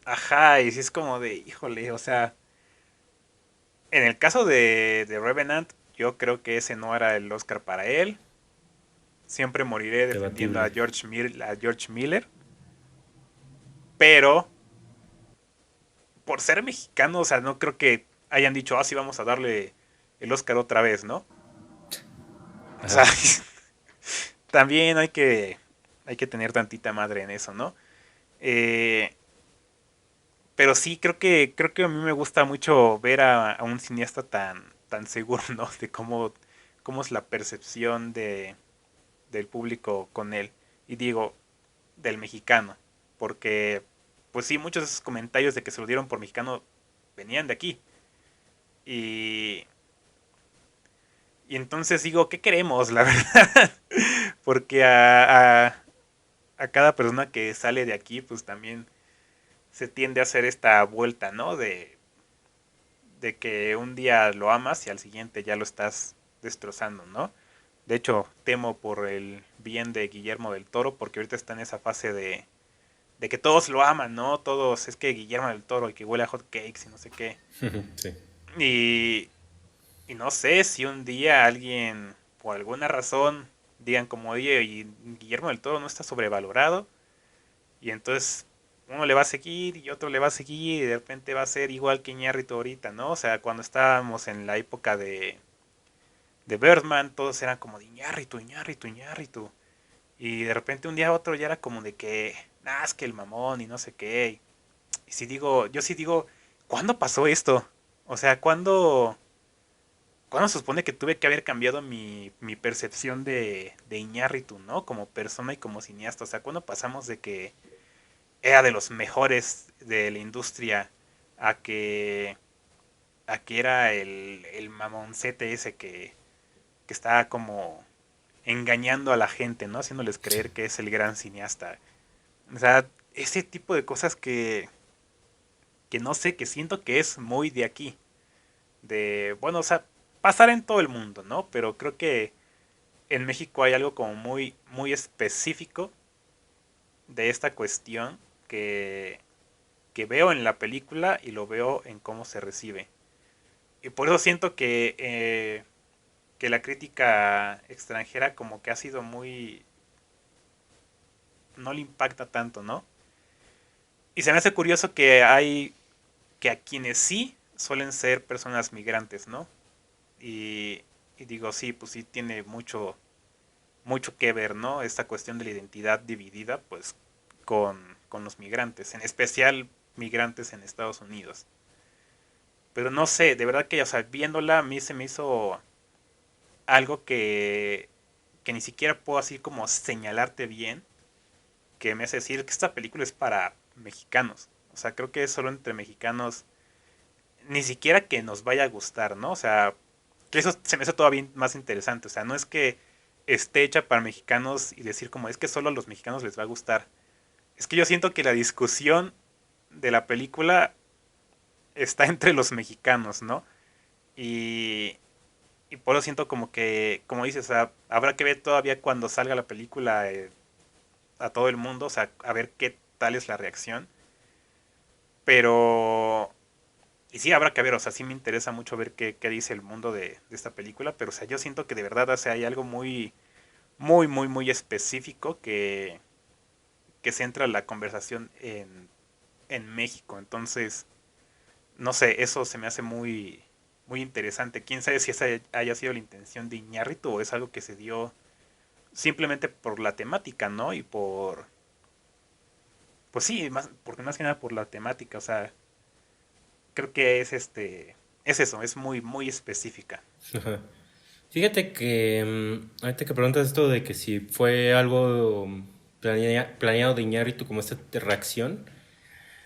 ajá, y sí es como de, híjole, o sea, en el caso de Revenant, yo creo que ese no era el Oscar para él. Siempre moriré defendiendo
Debatible.
A George Miller. Pero, por ser mexicano, o sea, no creo que hayan dicho, sí, vamos a darle el Oscar otra vez, ¿no? O sea,
Ajá.
también hay que tener tantita madre en eso, ¿no? Eh, pero sí, creo que a mí me gusta mucho ver a un cineasta tan seguro, ¿no? De cómo es la percepción del público con él. Y digo, del mexicano. Porque, pues sí, muchos de esos comentarios de que se lo dieron por mexicano venían de aquí. Y, y entonces digo, ¿qué queremos, la verdad? Porque a cada persona que sale de aquí, pues también se tiende a hacer esta vuelta, ¿no? De que un día lo amas y al siguiente ya lo estás destrozando, ¿no? De hecho, temo por el bien de Guillermo del Toro, porque ahorita está en esa fase de que todos lo aman, ¿no? Todos, es que Guillermo del Toro y que huele a hot cakes y no sé qué.
Sí.
Y, y no sé si un día alguien, por alguna razón, digan como, oye, y Guillermo del Toro no está sobrevalorado. Y entonces uno le va a seguir y otro le va a seguir y de repente va a ser igual que Iñárritu ahorita, ¿no? O sea, cuando estábamos en la época de Birdman, todos eran como de Iñárritu, Iñárritu, Iñárritu. Y de repente un día a otro ya era como de que, es que el mamón y no sé qué. Y si digo, yo sí digo, ¿cuándo pasó esto? O sea, ¿cuándo se supone que tuve que haber cambiado mi percepción de Iñárritu, ¿no? Como persona y como cineasta. O sea, ¿cuándo pasamos de que era de los mejores de la industria a que era el mamoncete ese que estaba como engañando a la gente, ¿no? Haciéndoles
Sí.
creer que es el gran cineasta. O sea, ese tipo de cosas que no sé, que siento que es muy de aquí. De, bueno, o sea, pasar en todo el mundo, ¿no? Pero creo que en México hay algo como muy, muy específico de esta cuestión que veo en la película y lo veo en cómo se recibe. Y por eso siento que la crítica extranjera como que ha sido muy... no le impacta tanto, ¿no? Y se me hace curioso que hay, que a quienes sí suelen ser personas migrantes, ¿no? Y, y digo, sí, pues sí tiene mucho, mucho que ver, ¿no? Esta cuestión de la identidad dividida, pues, con los migrantes, en especial migrantes en Estados Unidos. Pero no sé, de verdad que, o sea, viéndola a mí se me hizo algo que ni siquiera puedo así como señalarte bien, que me hace decir que esta película es para mexicanos. O sea, creo que es solo entre mexicanos, ni siquiera que nos vaya a gustar, ¿no? O sea, que eso se me hace todavía más interesante. O sea, no es que esté hecha para mexicanos y decir como es que solo a los mexicanos les va a gustar. Es que yo siento que la discusión de la película está entre los mexicanos, ¿no? Y, y por eso siento como que, como dices, o sea, habrá que ver todavía cuando salga la película a todo el mundo, o sea, a ver qué tal es la reacción. Pero, y sí, habrá que ver, o sea, sí me interesa mucho ver qué dice el mundo de esta película, pero, o sea, yo siento que de verdad, o sea, hay algo muy, muy, muy, muy específico que centra la conversación en México. Entonces, no sé, eso se me hace muy, muy interesante. Quién sabe si esa haya sido la intención de Iñárritu o es algo que se dio simplemente por la temática, ¿no? Y por, pues sí, más, porque más que nada por la temática, o sea, creo que es es eso, es muy, muy específica.
Ajá. Fíjate que ahorita que preguntas esto de que si fue algo planeado de Iñárritu como esta reacción,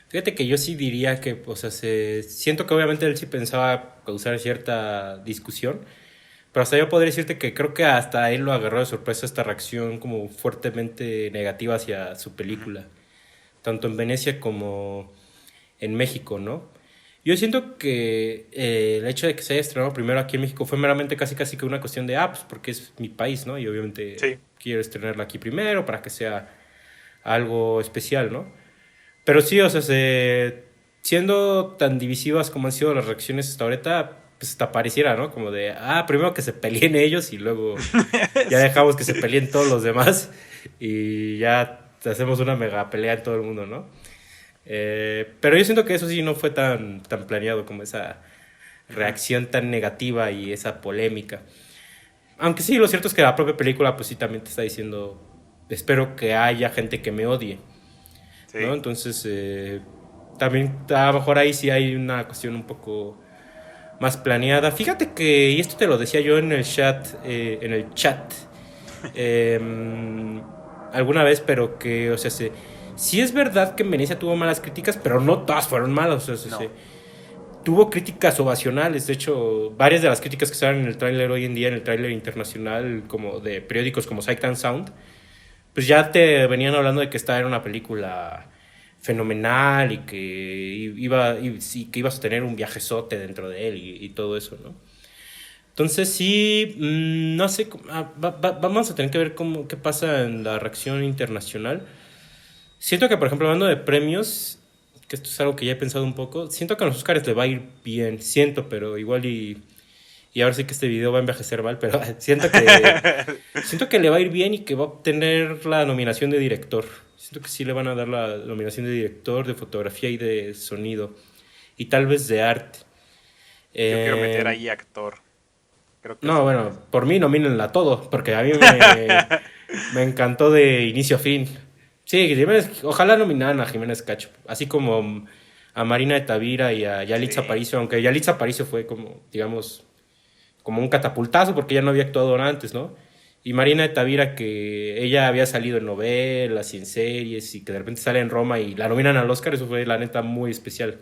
fíjate que yo sí diría que, o sea, siento que obviamente él sí pensaba causar cierta discusión, pero hasta yo podría decirte que creo que hasta él lo agarró de sorpresa esta reacción como fuertemente negativa hacia su
Ujú.
película, tanto en Venecia como en México, ¿no? Yo siento que el hecho de que se haya estrenado primero aquí en México fue meramente casi casi que una cuestión de, pues porque es mi país, ¿no? Y obviamente
Sí,
quiero estrenarla aquí primero para que sea algo especial, ¿no? Pero sí, o sea, siendo tan divisivas como han sido las reacciones hasta ahorita, pues hasta pareciera, ¿no? Como de, primero que se peleen ellos y luego ya
sí.
dejamos que se peleen todos los demás y ya hacemos una mega pelea en todo el mundo, ¿no? Pero yo siento que eso sí no fue tan planeado como esa
Ujú.
reacción tan negativa y esa polémica. Aunque sí, lo cierto es que la propia película pues sí también te está diciendo, espero que haya gente que me odie, ¿no?
Sí.
Entonces, también a lo mejor ahí sí hay una cuestión un poco más planeada. Fíjate que, y esto te lo decía yo en el chat, eh, alguna vez, pero que, o sea, sí es verdad que en Venecia tuvo malas críticas, pero no todas fueron malas, o sea,
No.
tuvo críticas ovacionales. De hecho, varias de las críticas que salen en el tráiler hoy en día, en el tráiler internacional, como de periódicos como Sight and Sound, pues ya te venían hablando de que esta era una película fenomenal y que sí, que ibas a tener un viajezote dentro de él y todo eso, ¿no? Entonces sí, no sé, vamos a tener que ver qué pasa en la reacción internacional. Siento que, por ejemplo, hablando de premios, que esto es algo que ya he pensado un poco, siento que a los Oscars le va a ir bien, siento, pero igual y ahora sí que este video va a envejecer mal, pero siento que le va a ir bien y que va a obtener la nominación de director. Siento que sí le van a dar la nominación de director, de fotografía y de sonido, y tal vez de arte.
Yo quiero meter
Eh,
ahí actor. Creo que
no,
eso
bueno,
merece.
por mí nomínenla todo, porque a mí me encantó de inicio a fin. Sí, ojalá nominaran a Jiménez Cacho, así como a Marina de Tavira y a Yalitza
Sí.
Aparicio, aunque Yalitza Aparicio fue como, digamos, como un catapultazo porque ella no había actuado antes, ¿no? Y Marina de Tavira, que ella había salido en novelas y en series y que de repente sale en Roma y la nominan al Oscar, eso fue la neta muy especial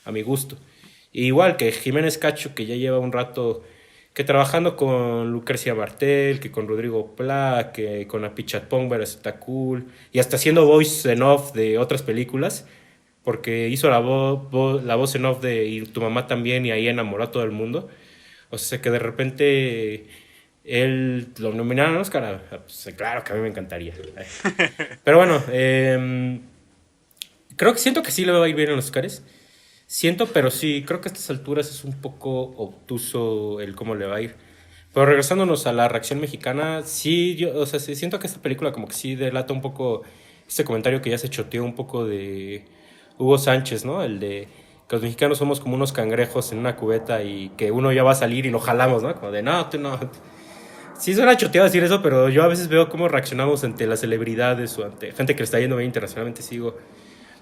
a mi gusto. Y igual que Jiménez Cacho, que ya lleva un rato que trabajando con Lucrecia Martel, que con Rodrigo Pla, que con Apichatpong está cool, y hasta haciendo voice en off de otras películas, porque hizo la voz en off de Y tu mamá también, y ahí enamoró a todo el mundo. O sea, que de repente él lo nominaron a Oscar. Pues, claro que a mí me encantaría. Pero bueno, creo que siento que sí le va a ir bien en los Oscars. Siento, pero sí, creo que a estas alturas es un poco obtuso el cómo le va a ir. Pero regresándonos a la reacción mexicana, sí, o sea, sí, siento que esta película como que sí delata un poco este comentario que ya se choteó un poco de Hugo Sánchez, ¿no? El de que los mexicanos somos como unos cangrejos en una cubeta y que uno ya va a salir y lo jalamos, ¿no? Como de, no, tú no. Sí suena choteado decir eso, pero yo a veces veo cómo reaccionamos ante las celebridades o ante gente que le está yendo bien internacionalmente. Sí, digo,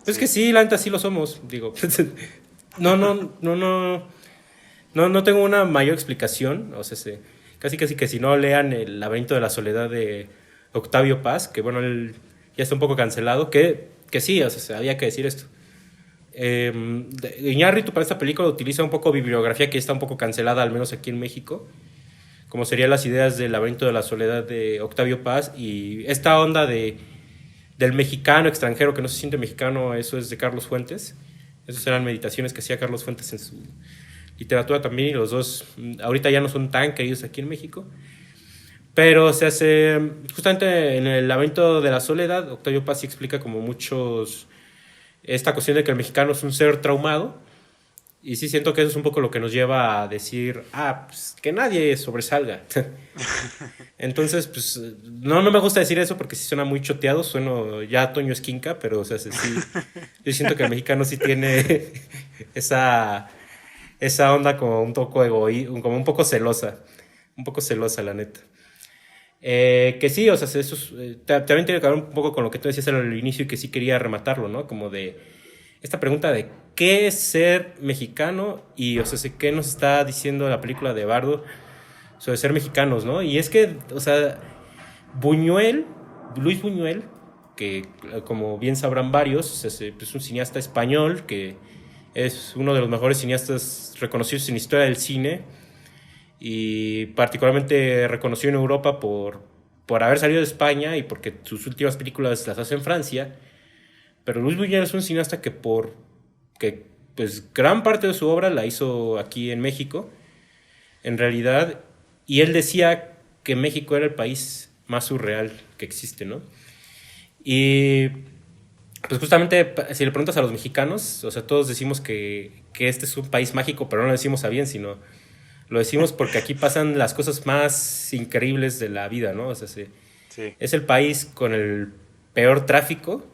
pues
Sí.
que sí, la neta sí lo somos. Digo, no tengo una mayor explicación. O sea, casi que si no lean El laberinto de la soledad de Octavio Paz, que bueno, él ya está un poco cancelado, que sí, o sea, había que decir esto. Iñárritu para esta película utiliza un poco bibliografía que está un poco cancelada, al menos aquí en México, como serían las ideas del laberinto de la soledad de Octavio Paz y esta onda del mexicano extranjero que no se siente mexicano, eso es de Carlos Fuentes. Esas eran meditaciones que hacía Carlos Fuentes en su literatura también y los dos ahorita ya no son tan queridos aquí en México. Pero se hace, justamente en el laberinto de la soledad, Octavio Paz sí explica como muchos, esta cuestión de que el mexicano es un ser traumado. Y sí siento que eso es un poco lo que nos lleva a decir, pues que nadie sobresalga. Entonces, pues, no me gusta decir eso porque sí suena muy choteado, sueno ya a Toño Esquinca, pero, o sea, sí, yo siento que el mexicano sí tiene esa onda como un poco como un poco celosa, la neta. Que sí, o sea, eso también tiene que ver un poco con lo que tú decías al inicio y que sí quería rematarlo, ¿no? Como de esta pregunta de qué es ser mexicano y, o sea, qué nos está diciendo la película de Bardo sobre ser mexicanos, ¿no? Y es que, o sea, Luis Buñuel, que como bien sabrán varios, es un cineasta español que es uno de los mejores cineastas reconocidos en la historia del cine y particularmente reconocido en Europa por haber salido de España y porque sus últimas películas las hace en Francia. Pero Luis Buñuel es un cineasta que pues gran parte de su obra la hizo aquí en México, en realidad, y él decía que México era el país más surreal que existe, ¿no? Y pues justamente si le preguntas a los mexicanos, o sea, todos decimos que este es un país mágico, pero no lo decimos a bien, sino lo decimos porque aquí pasan las cosas más increíbles de la vida, ¿no? O sea,
Sí.
es el país con el peor tráfico.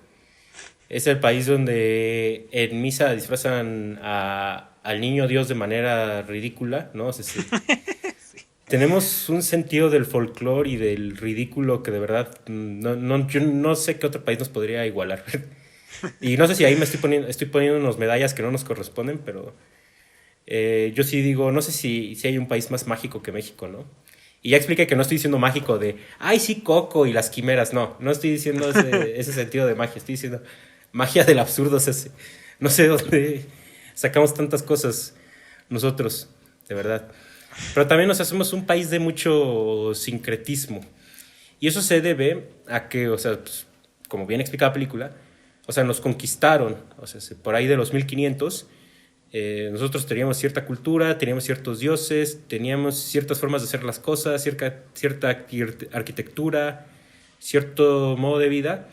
Es el país donde en misa disfrazan al niño Dios de manera ridícula, ¿no? O sea,
Sí.
tenemos un sentido del folclore y del ridículo que de verdad yo no sé qué otro país nos podría igualar. Y no sé si ahí estoy poniendo unas medallas que no nos corresponden, pero yo sí digo, no sé si hay un país más mágico que México, ¿no? Y ya expliqué que no estoy diciendo mágico de, ay, sí, Coco y las quimeras, no estoy diciendo ese sentido de magia, estoy diciendo magia del absurdo, o sea, no sé dónde sacamos tantas cosas nosotros, de verdad. Pero también nos hacemos un país de mucho sincretismo. Y eso se debe a que, o sea, pues, como bien explica la película, o sea, nos conquistaron, o sea, por ahí de los 1500, nosotros teníamos cierta cultura, teníamos ciertos dioses, teníamos ciertas formas de hacer las cosas, cierta arquitectura, cierto modo de vida.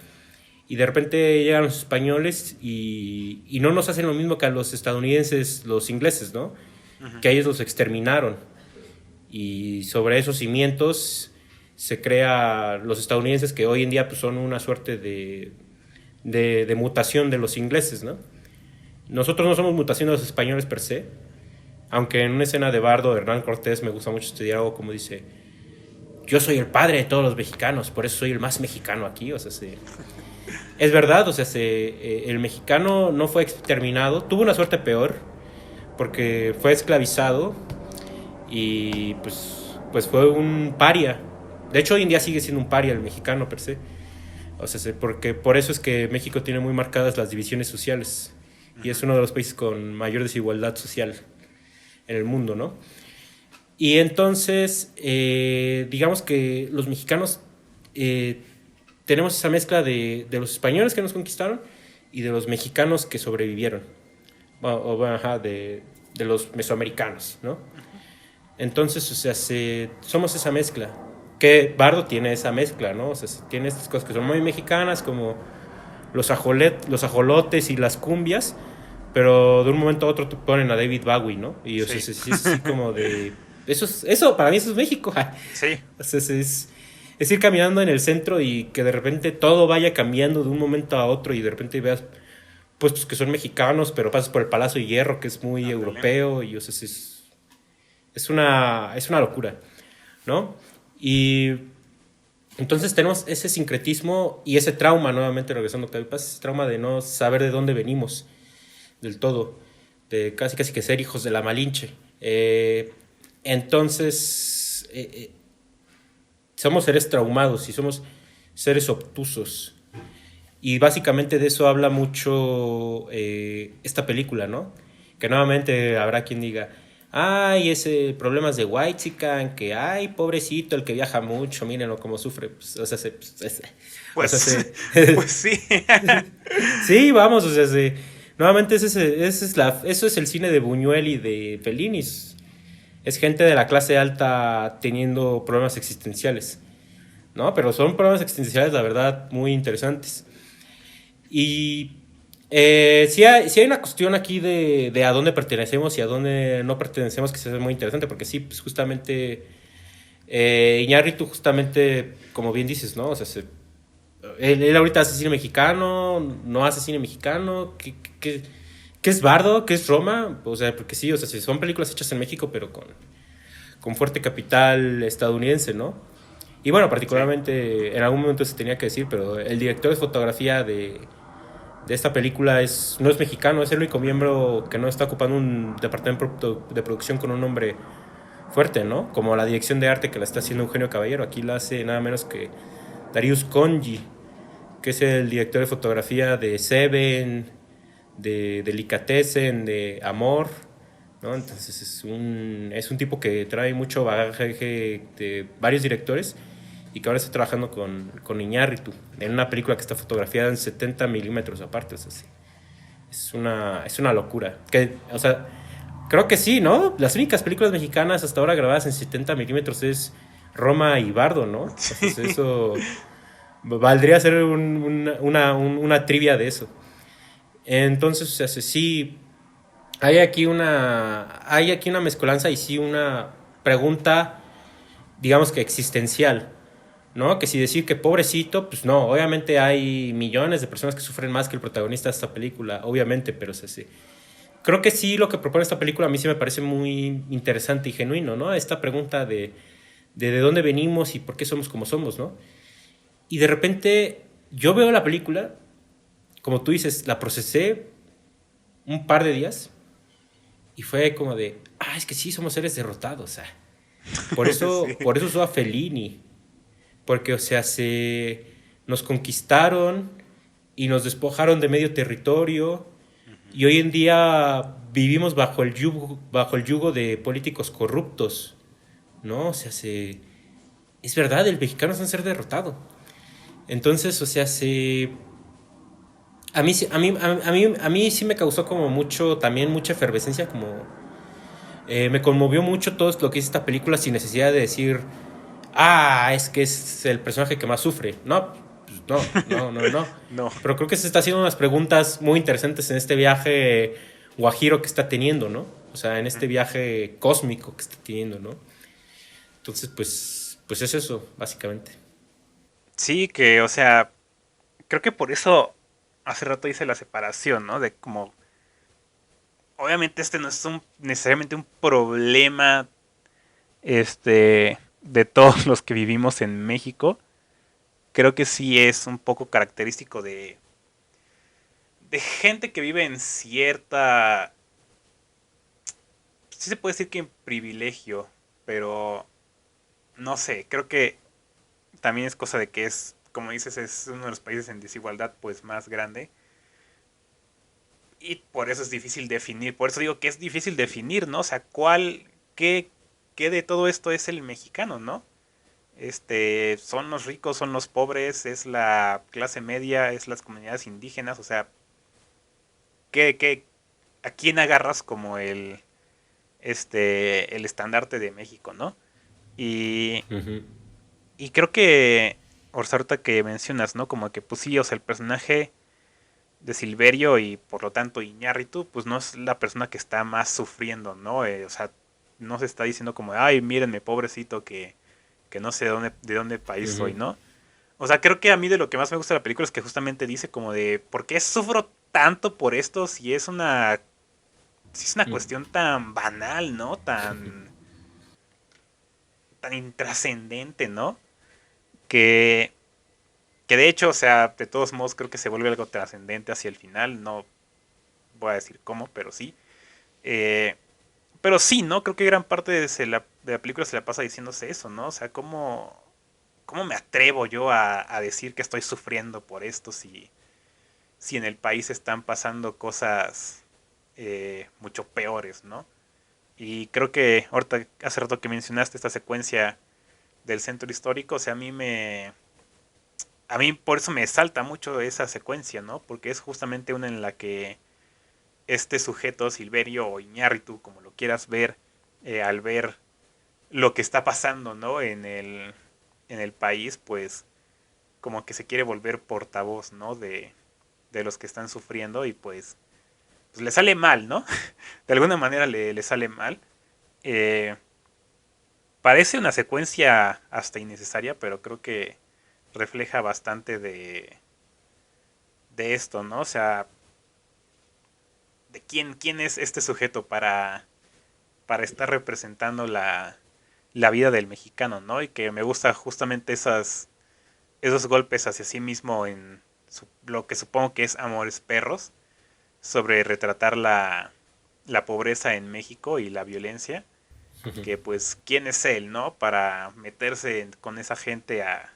Y de repente llegan los españoles y no nos hacen lo mismo que a los estadounidenses, los ingleses, ¿no? Uh-huh. Que a ellos los exterminaron. Y sobre esos cimientos se crea los estadounidenses que hoy en día pues, son una suerte de mutación de los ingleses, ¿no? Nosotros no somos mutación de los españoles per se, aunque en una escena de Bardo, Hernán Cortés, me gusta mucho este diálogo como dice, yo soy el padre de todos los mexicanos, por eso soy el más mexicano aquí, o sea, es verdad, o sea, el mexicano no fue exterminado, tuvo una suerte peor, porque fue esclavizado y pues fue un paria. De hecho, hoy en día sigue siendo un paria el mexicano per se. O sea, porque por eso es que México tiene muy marcadas las divisiones sociales y es uno de los países con mayor desigualdad social en el mundo, ¿no? Y entonces, digamos que los mexicanos tenemos esa mezcla de los españoles que nos conquistaron y de los mexicanos que sobrevivieron, de los mesoamericanos, ¿no? Entonces, o sea, somos esa mezcla, que Bardo tiene esa mezcla, ¿no? O sea, tiene estas cosas que son muy mexicanas, como los ajolotes y las cumbias, pero de un momento a otro te ponen a David Bowie, ¿no? Y o sea, sí. Es así como de... Eso, para mí eso es México.
Sí.
O sea, es ir caminando en el centro y que de repente todo vaya cambiando de un momento a otro y de repente veas puestos que son mexicanos, pero pasas por el Palacio de Hierro, que es muy
Ándale.
europeo, y o sea, es una locura, ¿no? Y entonces tenemos ese sincretismo y ese trauma, nuevamente regresando a Octavio Paz, ese trauma de no saber de dónde venimos del todo, de casi casi que ser hijos de la Malinche. Entonces, somos seres traumados y somos seres obtusos. Y básicamente de eso habla mucho esta película, ¿no? Que nuevamente habrá quien diga, ay, ese problemas de Whitezican, que ay, pobrecito, el que viaja mucho, mírenlo cómo sufre. Pues, o sea, o sea,
Pues, pues sí.
sí, vamos, o sea, nuevamente eso es el cine de Buñuel y de Fellini. Es gente de la clase alta teniendo problemas existenciales, ¿no? Pero son problemas existenciales, la verdad, muy interesantes. Y sí hay una cuestión aquí de a dónde pertenecemos y a dónde no pertenecemos que se hace muy interesante, porque sí, pues justamente Iñárritu justamente, como bien dices, ¿no? O sea, él ahorita hace cine mexicano, no hace cine mexicano, ¿qué es Bardo? ¿Qué es Roma? O sea, porque sí, o sea, sí, son películas hechas en México, pero con fuerte capital estadounidense, ¿no? Y bueno,
Sí.
particularmente en algún momento se tenía que decir, pero el director de fotografía de esta película no es mexicano, es el único miembro que no está ocupando un departamento de producción con un nombre fuerte, ¿no? Como la dirección de arte que la está haciendo Eugenio Caballero. Aquí la hace nada menos que Darius Conji, que es el director de fotografía de Seven, de Delicatessen, de Amor, ¿no? Entonces es un tipo que trae mucho bagaje de varios directores y que ahora está trabajando con Iñárritu en una película que está fotografiada en 70 milímetros aparte. O sea, sí, es una locura. O sea, creo que sí, ¿no? Las únicas películas mexicanas hasta ahora grabadas en 70 milímetros es Roma y Bardo, ¿no? O sea,
Sí.
eso valdría ser una trivia de eso. Entonces, o sea, sí, hay aquí una mezcolanza y sí una pregunta, digamos que existencial, ¿no? Que si decir que pobrecito, pues no, obviamente hay millones de personas que sufren más que el protagonista de esta película, obviamente, pero o sea, sí. Creo que sí lo que propone esta película a mí sí me parece muy interesante y genuino, ¿no? Esta pregunta de dónde venimos y por qué somos como somos, ¿no? Y de repente yo veo la película, como tú dices, la procesé un par de días y fue como de, es que sí, somos seres derrotados, o sea.
Sí.
Por eso uso a Fellini, porque, o sea, nos conquistaron y nos despojaron de medio territorio
Ujú.
y hoy en día vivimos bajo el yugo de políticos corruptos, ¿no? O sea, es verdad, el mexicano es un ser derrotado. Entonces, o sea, a mí sí me causó como mucho, también mucha efervescencia, como me conmovió mucho todo lo que hizo esta película sin necesidad de decir, es que es el personaje que más sufre. No, pues no.
No.
Pero creo que se está haciendo unas preguntas muy interesantes en este viaje guajiro que está teniendo, ¿no? O sea, en este viaje cósmico que está teniendo, ¿no? Entonces, pues es eso, básicamente.
Sí, que, o sea, creo que por eso hace rato hice la separación, ¿no? De como, obviamente este no es necesariamente un problema, de todos los que vivimos en México. Creo que sí es un poco característico de gente que vive en cierta, sí se puede decir que en privilegio, pero no sé, creo que también es cosa de que es, como dices, es uno de los países en desigualdad pues más grande. Y por eso es difícil definir. Por eso digo que es difícil definir, ¿no? O sea, qué, qué de todo esto es el mexicano, ¿no? Son los ricos, son los pobres, es la clase media, es las comunidades indígenas, o sea, ¿qué, a quién agarras como el estandarte de México, ¿no? Y,
Ujú.
y creo que, ahorita que mencionas, ¿no? Como que, pues sí, o sea, el personaje de Silverio y por lo tanto Iñárritu, pues no es la persona que está más sufriendo, ¿no? O sea, no se está diciendo como, ay, mírenme, pobrecito, que no sé de dónde país soy,
Ujú.
¿no? O sea, creo que a mí de lo que más me gusta de la película es que justamente dice como de, ¿por qué sufro tanto por esto si es una cuestión tan banal, ¿no? Tan intrascendente, ¿no? Que, que de hecho, o sea, de todos modos creo que se vuelve algo trascendente hacia el final, no voy a decir cómo, pero sí. Eh, pero sí, ¿no? Creo que gran parte de la película se la pasa diciéndose eso, ¿no? O sea, ¿cómo me atrevo yo a decir que estoy sufriendo por esto si en el país están pasando cosas mucho peores, ¿no? Y creo que ahorita, hace rato que mencionaste esta secuencia del centro histórico, o sea, a mí por eso me salta mucho esa secuencia, ¿no? Porque es justamente una en la que este sujeto, Silverio o Iñárritu, como lo quieras ver, al ver lo que está pasando, ¿no? En el país, pues como que se quiere volver portavoz, ¿no? De los que están sufriendo y pues le sale mal, ¿no? De alguna manera le sale mal. Eh, Parece una secuencia hasta innecesaria, pero creo que refleja bastante de esto, ¿no? O sea, de quién es este sujeto para estar representando la vida del mexicano, ¿no? Y que me gusta justamente esos golpes hacia sí mismo en lo que supongo que es Amores Perros, sobre retratar la pobreza en México y la violencia, que pues quién es él, ¿no? Para meterse con esa gente a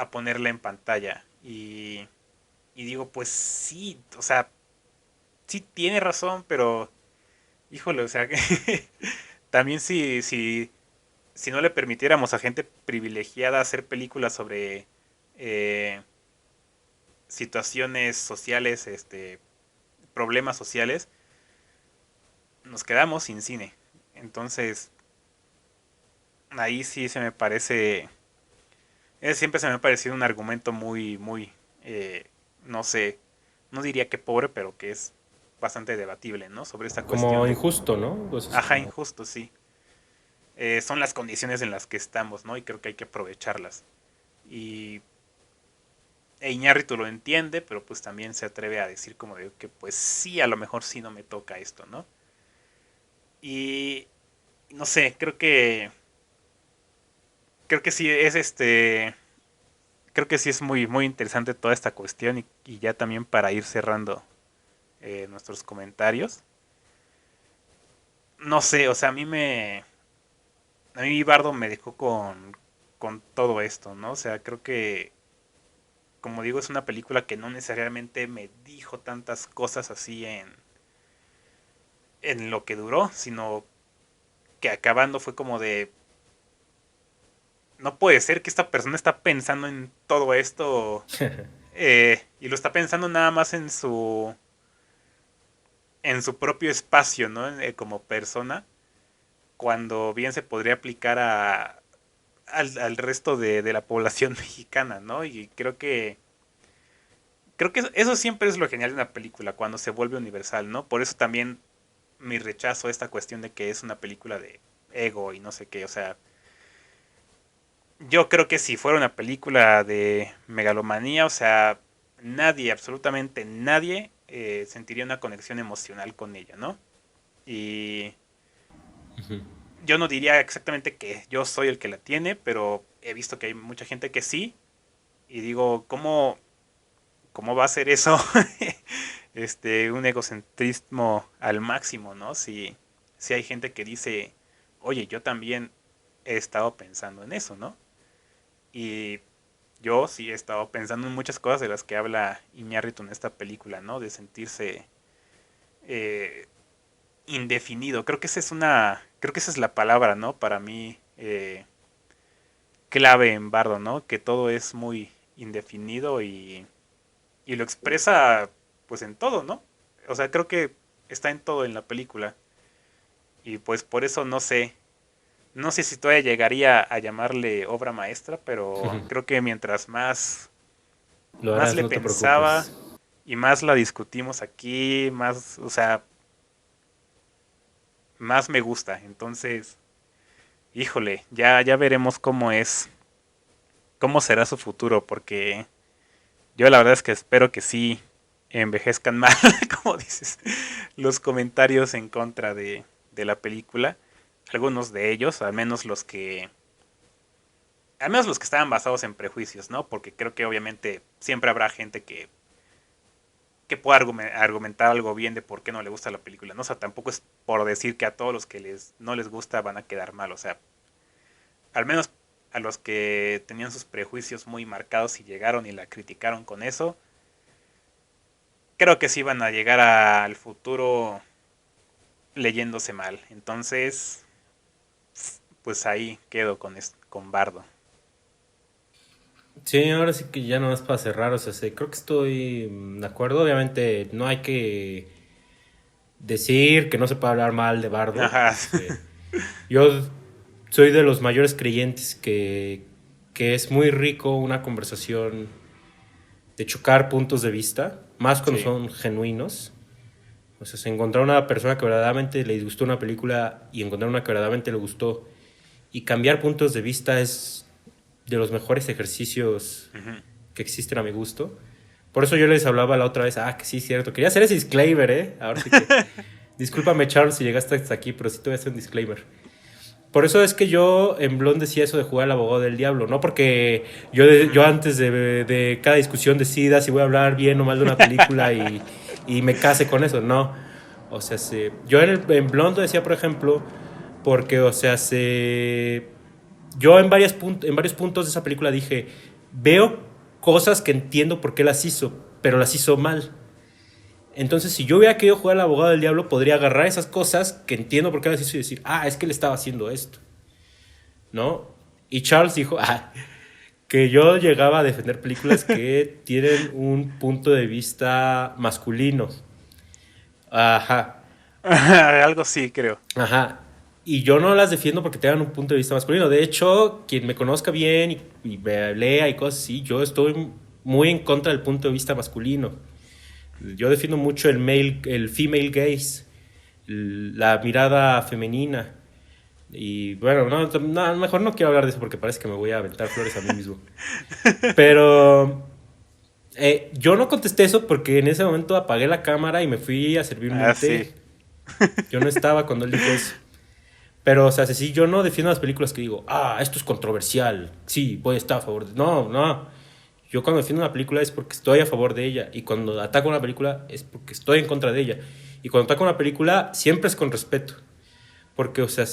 ponerla en pantalla. Y digo, pues sí, o sea, sí tiene razón, pero híjole, o sea, que también si no le permitiéramos a gente privilegiada hacer películas sobre eh, situaciones sociales, problemas sociales, nos quedamos sin cine. Entonces, ahí sí se me parece, siempre se me ha parecido un argumento muy, eh, no sé, no diría que pobre, pero que es bastante debatible, ¿no? Sobre esta cuestión
Como
de,
injusto, ¿no? Cosas
ajá,
como...
injusto, sí. Son las condiciones en las que estamos, ¿no? Y creo que hay que aprovecharlas. Y Iñárritu lo entiende, pero pues también se atreve a decir como de que pues sí, a lo mejor sí no me toca esto, ¿no? Y no sé, creo que sí es creo que sí es muy interesante toda esta cuestión y ya también para ir cerrando nuestros comentarios. No sé, o sea, a mí Bardo me dejó con todo esto, ¿no? O sea, creo que como digo, es una película que no necesariamente me dijo tantas cosas así en lo que duró, sino que acabando fue como de, no puede ser que esta persona está pensando en todo esto y lo está pensando nada más en su propio espacio, ¿no? Como persona, cuando bien se podría aplicar al resto de la población mexicana, ¿no? Y creo que eso siempre es lo genial de una película, cuando se vuelve universal, ¿no? Por eso también mi rechazo a esta cuestión de que es una película de ego y no sé qué, o sea, yo creo que si fuera una película de megalomanía, o sea, nadie, absolutamente nadie, sentiría una conexión emocional con ella, ¿no? Y yo no diría exactamente que yo soy el que la tiene, pero he visto que hay mucha gente que sí, y digo, ¿cómo va a ser eso? Un egocentrismo al máximo, ¿no? Si hay gente que dice, oye, yo también he estado pensando en eso, ¿no? Y yo sí he estado pensando en muchas cosas de las que habla Iñárritu en esta película, ¿no? De sentirse eh, indefinido. Creo que esa es la palabra, ¿no? Para mí, clave en Bardo, ¿no? Que todo es muy indefinido y lo expresa, pues en todo, ¿no? O sea, creo que está en todo en la película. Y pues por eso no sé si todavía llegaría a llamarle obra maestra, pero creo que mientras
Lo
más
harás,
le
no te
pensaba
preocupes.
y más la discutimos aquí, más, o sea, más me gusta. Entonces, híjole, ya veremos cómo será su futuro, porque yo la verdad es que espero que sí, envejezcan mal, como dices, los comentarios en contra de la película. Algunos de ellos, al menos los que estaban basados en prejuicios, ¿no? Porque creo que obviamente siempre habrá gente que pueda argumentar algo bien de por qué no le gusta la película, ¿no? O sea, tampoco es por decir que a todos los que no les gusta van a quedar mal, o sea, al menos a los que tenían sus prejuicios muy marcados y llegaron y la criticaron con eso, creo que sí van a llegar al futuro leyéndose mal. Entonces, pues ahí quedo con Bardo.
Sí, ahora sí que ya no es para cerrar, o sea, creo que estoy de acuerdo. Obviamente no hay que decir que no se puede hablar mal de Bardo.
Ajá.
Yo soy de los mayores creyentes que es muy rico una conversación de chocar puntos de vista, más cuando
Sí.
son genuinos. O sea, se encontrar una persona que verdaderamente le gustó una película y encontrar una que verdaderamente le gustó y cambiar puntos de vista es de los mejores ejercicios
Ujú.
que existen a mi gusto. Por eso yo les hablaba la otra vez, que sí, cierto. Quería hacer ese disclaimer, ¿eh? Ahora sí que... Discúlpame, Charles, si llegaste hasta aquí, pero sí te voy a hacer un disclaimer. Por eso es que yo en Blonde decía eso de jugar al abogado del diablo, no porque yo antes de cada discusión decida si voy a hablar bien o mal de una película y me case con eso, no. O sea, yo en Blonde decía, por ejemplo, porque, o sea, yo en varios puntos de esa película dije, veo cosas que entiendo por qué las hizo, pero las hizo mal. Entonces, si yo hubiera querido jugar al abogado del diablo, podría agarrar esas cosas que entiendo por qué las hizo y decir, es que él estaba haciendo esto, ¿no? Y Charles dijo, que yo llegaba a defender películas que tienen un punto de vista masculino. Ajá,
Algo sí, creo.
ajá. Y yo no las defiendo porque tengan un punto de vista masculino. De hecho, quien me conozca bien y me lea y cosas así, yo estoy muy en contra del punto de vista masculino. Yo defiendo mucho el female gaze, la mirada femenina. Y bueno, mejor no quiero hablar de eso porque parece que me voy a aventar flores a mí mismo. Pero yo no contesté eso porque en ese momento apagué la cámara y me fui a servirme un
Sí.
té. Yo no estaba cuando él dijo eso. Pero, o sea, si yo no defiendo las películas que digo, esto es controversial, sí, voy a estar a favor de... No, no. Yo cuando defiendo una película es porque estoy a favor de ella. Y cuando ataco una película es porque estoy en contra de ella. Y cuando ataco una película siempre es con respeto. Porque, o sea,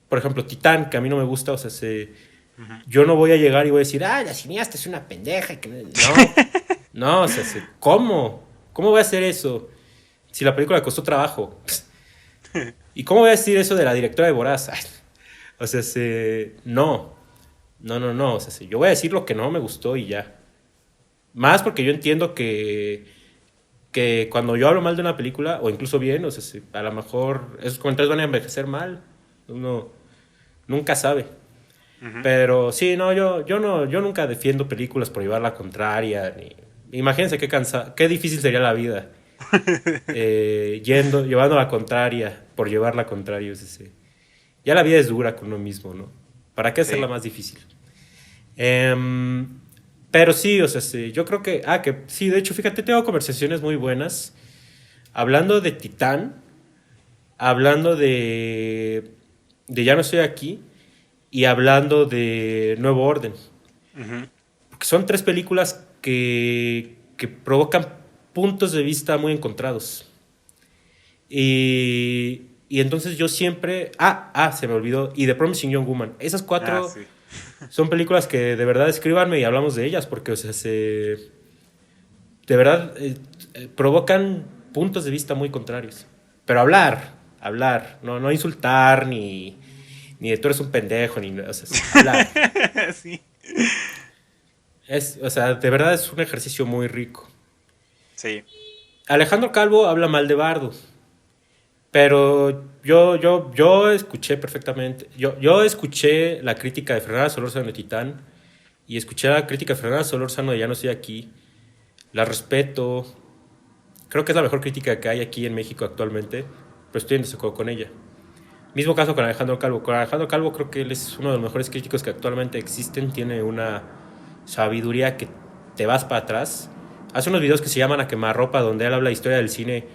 por ejemplo, Titán, que a mí no me gusta, o sea,
Ujú.
yo no voy a llegar y voy a decir, la cineasta es una pendeja. No, no, o sea, ¿cómo? ¿Cómo voy a hacer eso? Si la película costó trabajo. ¿Y cómo voy a decir eso de la directora de Boraz? O sea, no. No, no, no. O sea, yo voy a decir lo que no me gustó y ya. Más porque yo entiendo que cuando yo hablo mal de una película, o incluso bien, o sea, a lo mejor esos comentarios van a envejecer mal. Uno nunca sabe.
Ujú.
Pero sí, no, yo nunca defiendo películas por llevar la contraria. Imagínense qué difícil sería la vida. Llevando la contraria, por llevar la contraria. O sea, ya la vida es dura con uno mismo, ¿no? ¿Para qué hacerla
Sí.
más difícil? Em, pero sí, o sea, yo creo que sí, de hecho, fíjate, tengo conversaciones muy buenas hablando de Titán, hablando de Ya no estoy aquí y hablando de Nuevo Orden.
Ujú.
Porque son tres películas que provocan puntos de vista muy encontrados. Y entonces yo siempre... se me olvidó. Y The Promising Young Woman. Esas cuatro
Sí.
son películas que de verdad escríbanme y hablamos de ellas porque, o sea, de verdad provocan puntos de vista muy contrarios. Pero hablar, no insultar ni de tú eres un pendejo, o sea, hablar.
Sí.
O sea, de verdad es un ejercicio muy rico.
Sí.
Alejandro Calvo habla mal de Bardo, pero yo escuché perfectamente. Yo escuché la crítica de Fernanda Solórzano de Titán y escuché la crítica de Fernanda Solórzano de Ya no estoy aquí. La respeto. Creo que es la mejor crítica que hay aquí en México actualmente, pero estoy en desacuerdo con ella. Mismo caso con Alejandro Calvo. Con Alejandro Calvo creo que él es uno de los mejores críticos que actualmente existen. Tiene una sabiduría que te vas para atrás. hace unos videos que se llaman A Quemarropa, donde él habla de historia del cine.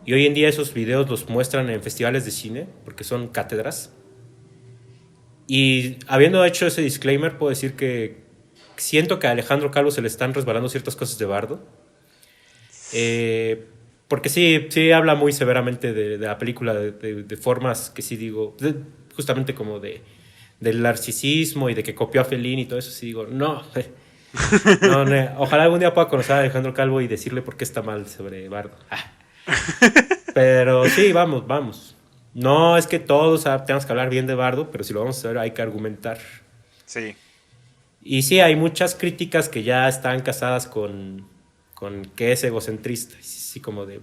Y hoy en día esos videos los muestran en festivales de cine, porque son cátedras. Y habiendo hecho ese disclaimer, puedo decir que siento que a Alejandro Calvo se le están resbalando ciertas cosas de Bardo. Porque sí habla muy severamente de la película, de formas que sí digo, justamente como del narcisismo y de que copió a Fellini y todo eso, sí digo, no, no, ojalá algún día pueda conocer a Alejandro Calvo y decirle por qué está mal sobre Bardo. Pero sí, vamos. No es que todos tenemos que hablar bien de Bardo, pero si lo vamos a hacer hay que argumentar.
Sí.
Y sí, hay muchas críticas que ya están casadas con que es egocentrista. Sí, como de...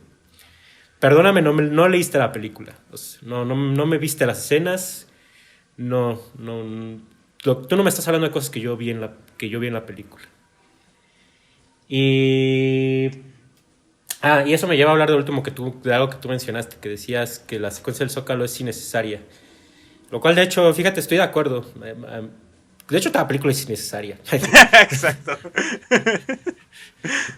Perdóname, no leíste la película. O sea, no me viste las escenas. Tú no me estás hablando de cosas que yo vi en la película. Y... y eso me lleva a hablar de último de algo que tú mencionaste, que decías que la secuencia del Zócalo es innecesaria. Lo cual, de hecho, fíjate, estoy de acuerdo. De hecho, toda la película es innecesaria.
Exacto.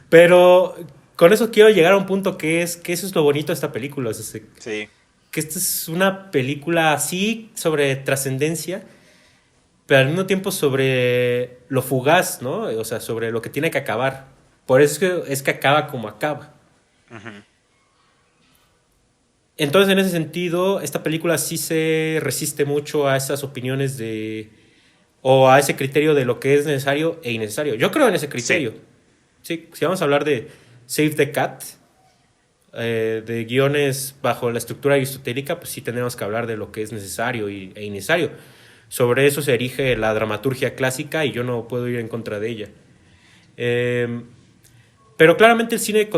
Pero con eso quiero llegar a un punto que eso es lo bonito de esta película. O sea,
Sí.
que esta es una película así sobre trascendencia, pero al mismo tiempo sobre lo fugaz, ¿no? O sea, sobre lo que tiene que acabar. Por eso es que acaba como acaba.
Ujú.
Entonces, en ese sentido, esta película sí se resiste mucho a esas opiniones o a ese criterio de lo que es necesario e innecesario. Yo creo en ese
Sí.
criterio. Sí, si vamos a hablar de Save the Cat, de guiones bajo la estructura aristotélica, pues sí tenemos que hablar de lo que es necesario e innecesario. Sobre eso se erige la dramaturgia clásica y yo no puedo ir en contra de ella. Eh, pero claramente el cine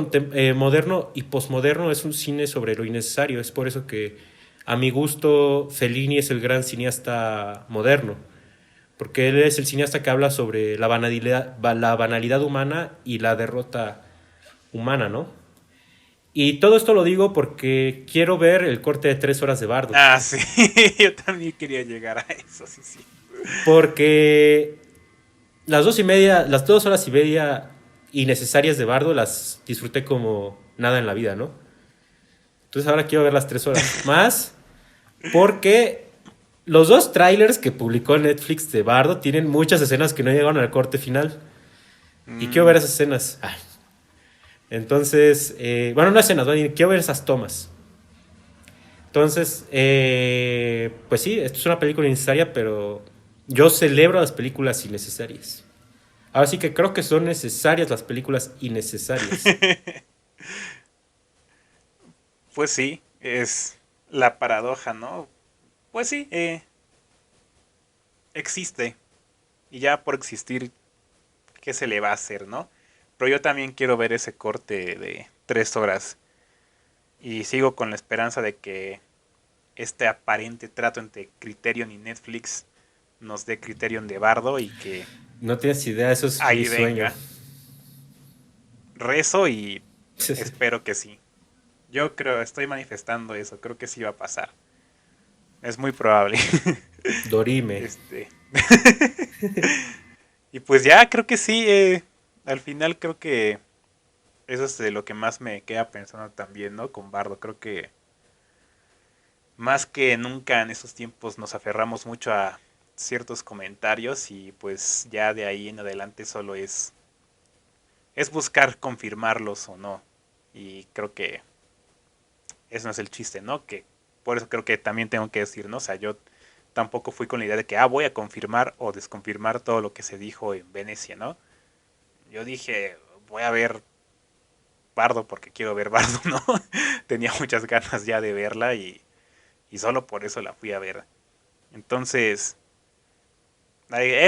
moderno y posmoderno es un cine sobre lo innecesario. Es por eso que, a mi gusto, Fellini es el gran cineasta moderno. Porque él es el cineasta que habla sobre la banalidad humana y la derrota humana, ¿no? Y todo esto lo digo porque quiero ver el corte de 3 horas de Bardo.
Ah, sí. Yo también quería llegar a eso, sí, sí.
Porque las 2 horas y media innecesarias de Bardo las disfruté como nada en la vida, ¿no? Entonces ahora quiero ver las 3 horas. Más porque los dos trailers que publicó Netflix de Bardo tienen muchas escenas que no llegaron al corte final. Y quiero ver
Mm,
esas escenas. Entonces, bueno, no escenas, ¿no? Quiero ver esas tomas. Entonces, pues sí, esto es una película innecesaria, pero yo celebro las películas innecesarias. Ahora sí que creo que son necesarias las películas innecesarias.
pues sí, es la paradoja, ¿no? Pues sí, existe. Y ya por existir, ¿qué se le va a hacer, no? Pero yo también quiero ver ese corte de 3 horas. Y sigo con la esperanza de que este aparente trato entre Criterion y Netflix nos dé Criterion de Bardo y que
No tienes idea, eso es mi
ahí
sueño.
venga. Rezo y espero que sí. Yo creo, estoy manifestando eso, creo que sí va a pasar. Es muy probable.
Dorime.
este. Y pues ya, creo que sí. Al final creo que eso es de lo que más me queda pensando también, ¿no? Con Bardo. Creo que más que nunca en estos tiempos nos aferramos mucho a ciertos comentarios y pues ya de ahí en adelante solo es buscar confirmarlos o no. Y creo que eso no es el chiste, ¿no? Que por eso creo que también tengo que decir, ¿no? O sea, yo tampoco fui con la idea de que, voy a confirmar o desconfirmar todo lo que se dijo en Venecia, ¿no? Yo dije, voy a ver Bardo porque quiero ver Bardo, ¿no? Tenía muchas ganas ya de verla y solo por eso la fui a ver. Entonces,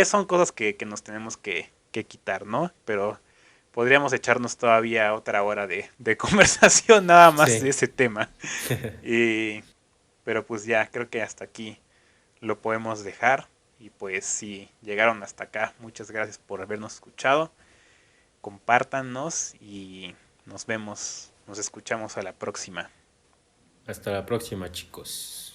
son cosas que nos tenemos que quitar, ¿no? Pero podríamos echarnos todavía otra hora de conversación nada más
Sí.
de ese tema. Y, pero pues ya, creo que hasta aquí lo podemos dejar. Y pues si llegaron hasta acá, muchas gracias por habernos escuchado. Compártanos y nos vemos, nos escuchamos a la próxima.
Hasta la próxima, chicos.